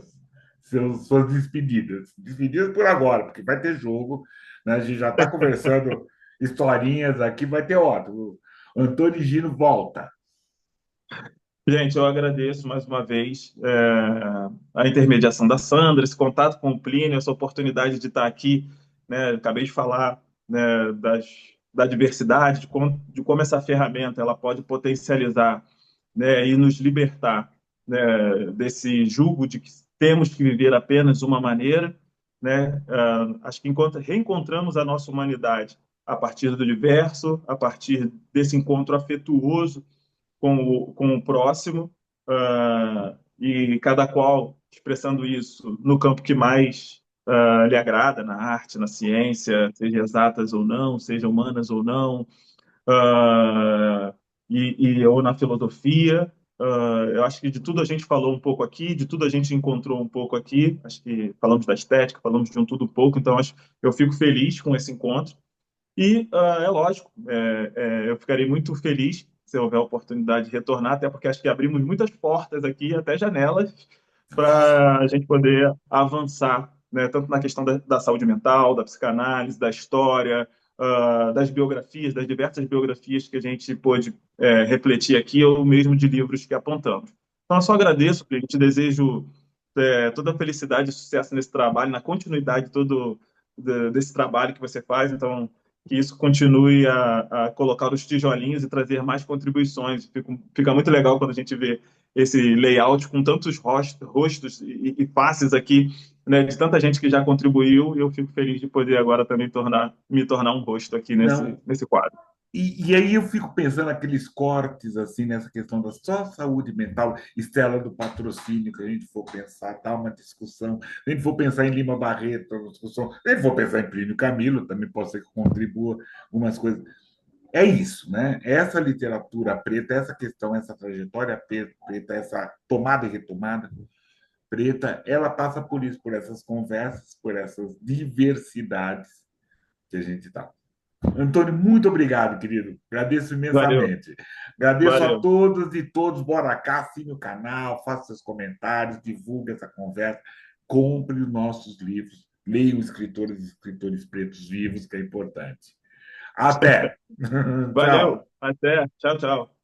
suas despedidas. Despedidas por agora, porque vai ter jogo, né? A gente já está conversando historinhas aqui, vai ter outro. O Antônio Gino volta. Gente, eu agradeço mais uma vez a intermediação da Sandra, esse contato com o Plínio, essa oportunidade de estar aqui, né? Acabei de falar, né, da diversidade, de como essa ferramenta ela pode potencializar, né, e nos libertar, né, desse jugo de que temos que viver apenas uma maneira, né? Acho que reencontramos a nossa humanidade a partir do diverso, a partir desse encontro afetuoso com o próximo, e cada qual expressando isso no campo que mais lhe agrada, na arte, na ciência, seja exatas ou não, seja humanas ou não, ou na filosofia. Eu acho que de tudo a gente falou um pouco aqui, de tudo a gente encontrou um pouco aqui. Acho que falamos da estética, falamos de um tudo um pouco. Então, eu fico feliz com esse encontro. E é lógico, eu ficarei muito feliz se houver a oportunidade de retornar, até porque acho que abrimos muitas portas aqui, até janelas, para a gente poder avançar, né, tanto na questão da saúde mental, da psicanálise, da história, das biografias, das diversas biografias que a gente pôde refletir aqui, ou mesmo de livros que apontamos. Então, eu só agradeço, Plínio, te desejo toda a felicidade e sucesso nesse trabalho, na continuidade desse trabalho que você faz. Então, que isso continue a colocar os tijolinhos e trazer mais contribuições. Fica muito legal quando a gente vê esse layout com tantos rostos e faces aqui, né, de tanta gente que já contribuiu, e eu fico feliz de poder agora também me tornar um rosto aqui Não, nesse quadro. e aí eu fico pensando aqueles cortes assim nessa questão da só saúde mental, Estela do patrocínio, que a gente for pensar, tá uma discussão. Se a gente for pensar em Lima Barreto, uma discussão. Se a gente for pensar em Plínio Camilo, também pode ser que contribua algumas coisas. É isso, né? Essa literatura preta, essa questão, essa trajetória preta, essa tomada e retomada preta, ela passa por isso, por essas conversas, por essas diversidades que a gente está. Antônio, muito obrigado, querido. Agradeço Valeu, imensamente. Agradeço a valeu. todas e todos. Bora cá, assine o canal, faça seus comentários, divulgue essa conversa, compre os nossos livros, leia os escritores e escritores pretos vivos, que é importante. Até! Valeu. Tchau. Até. Tchau, tchau.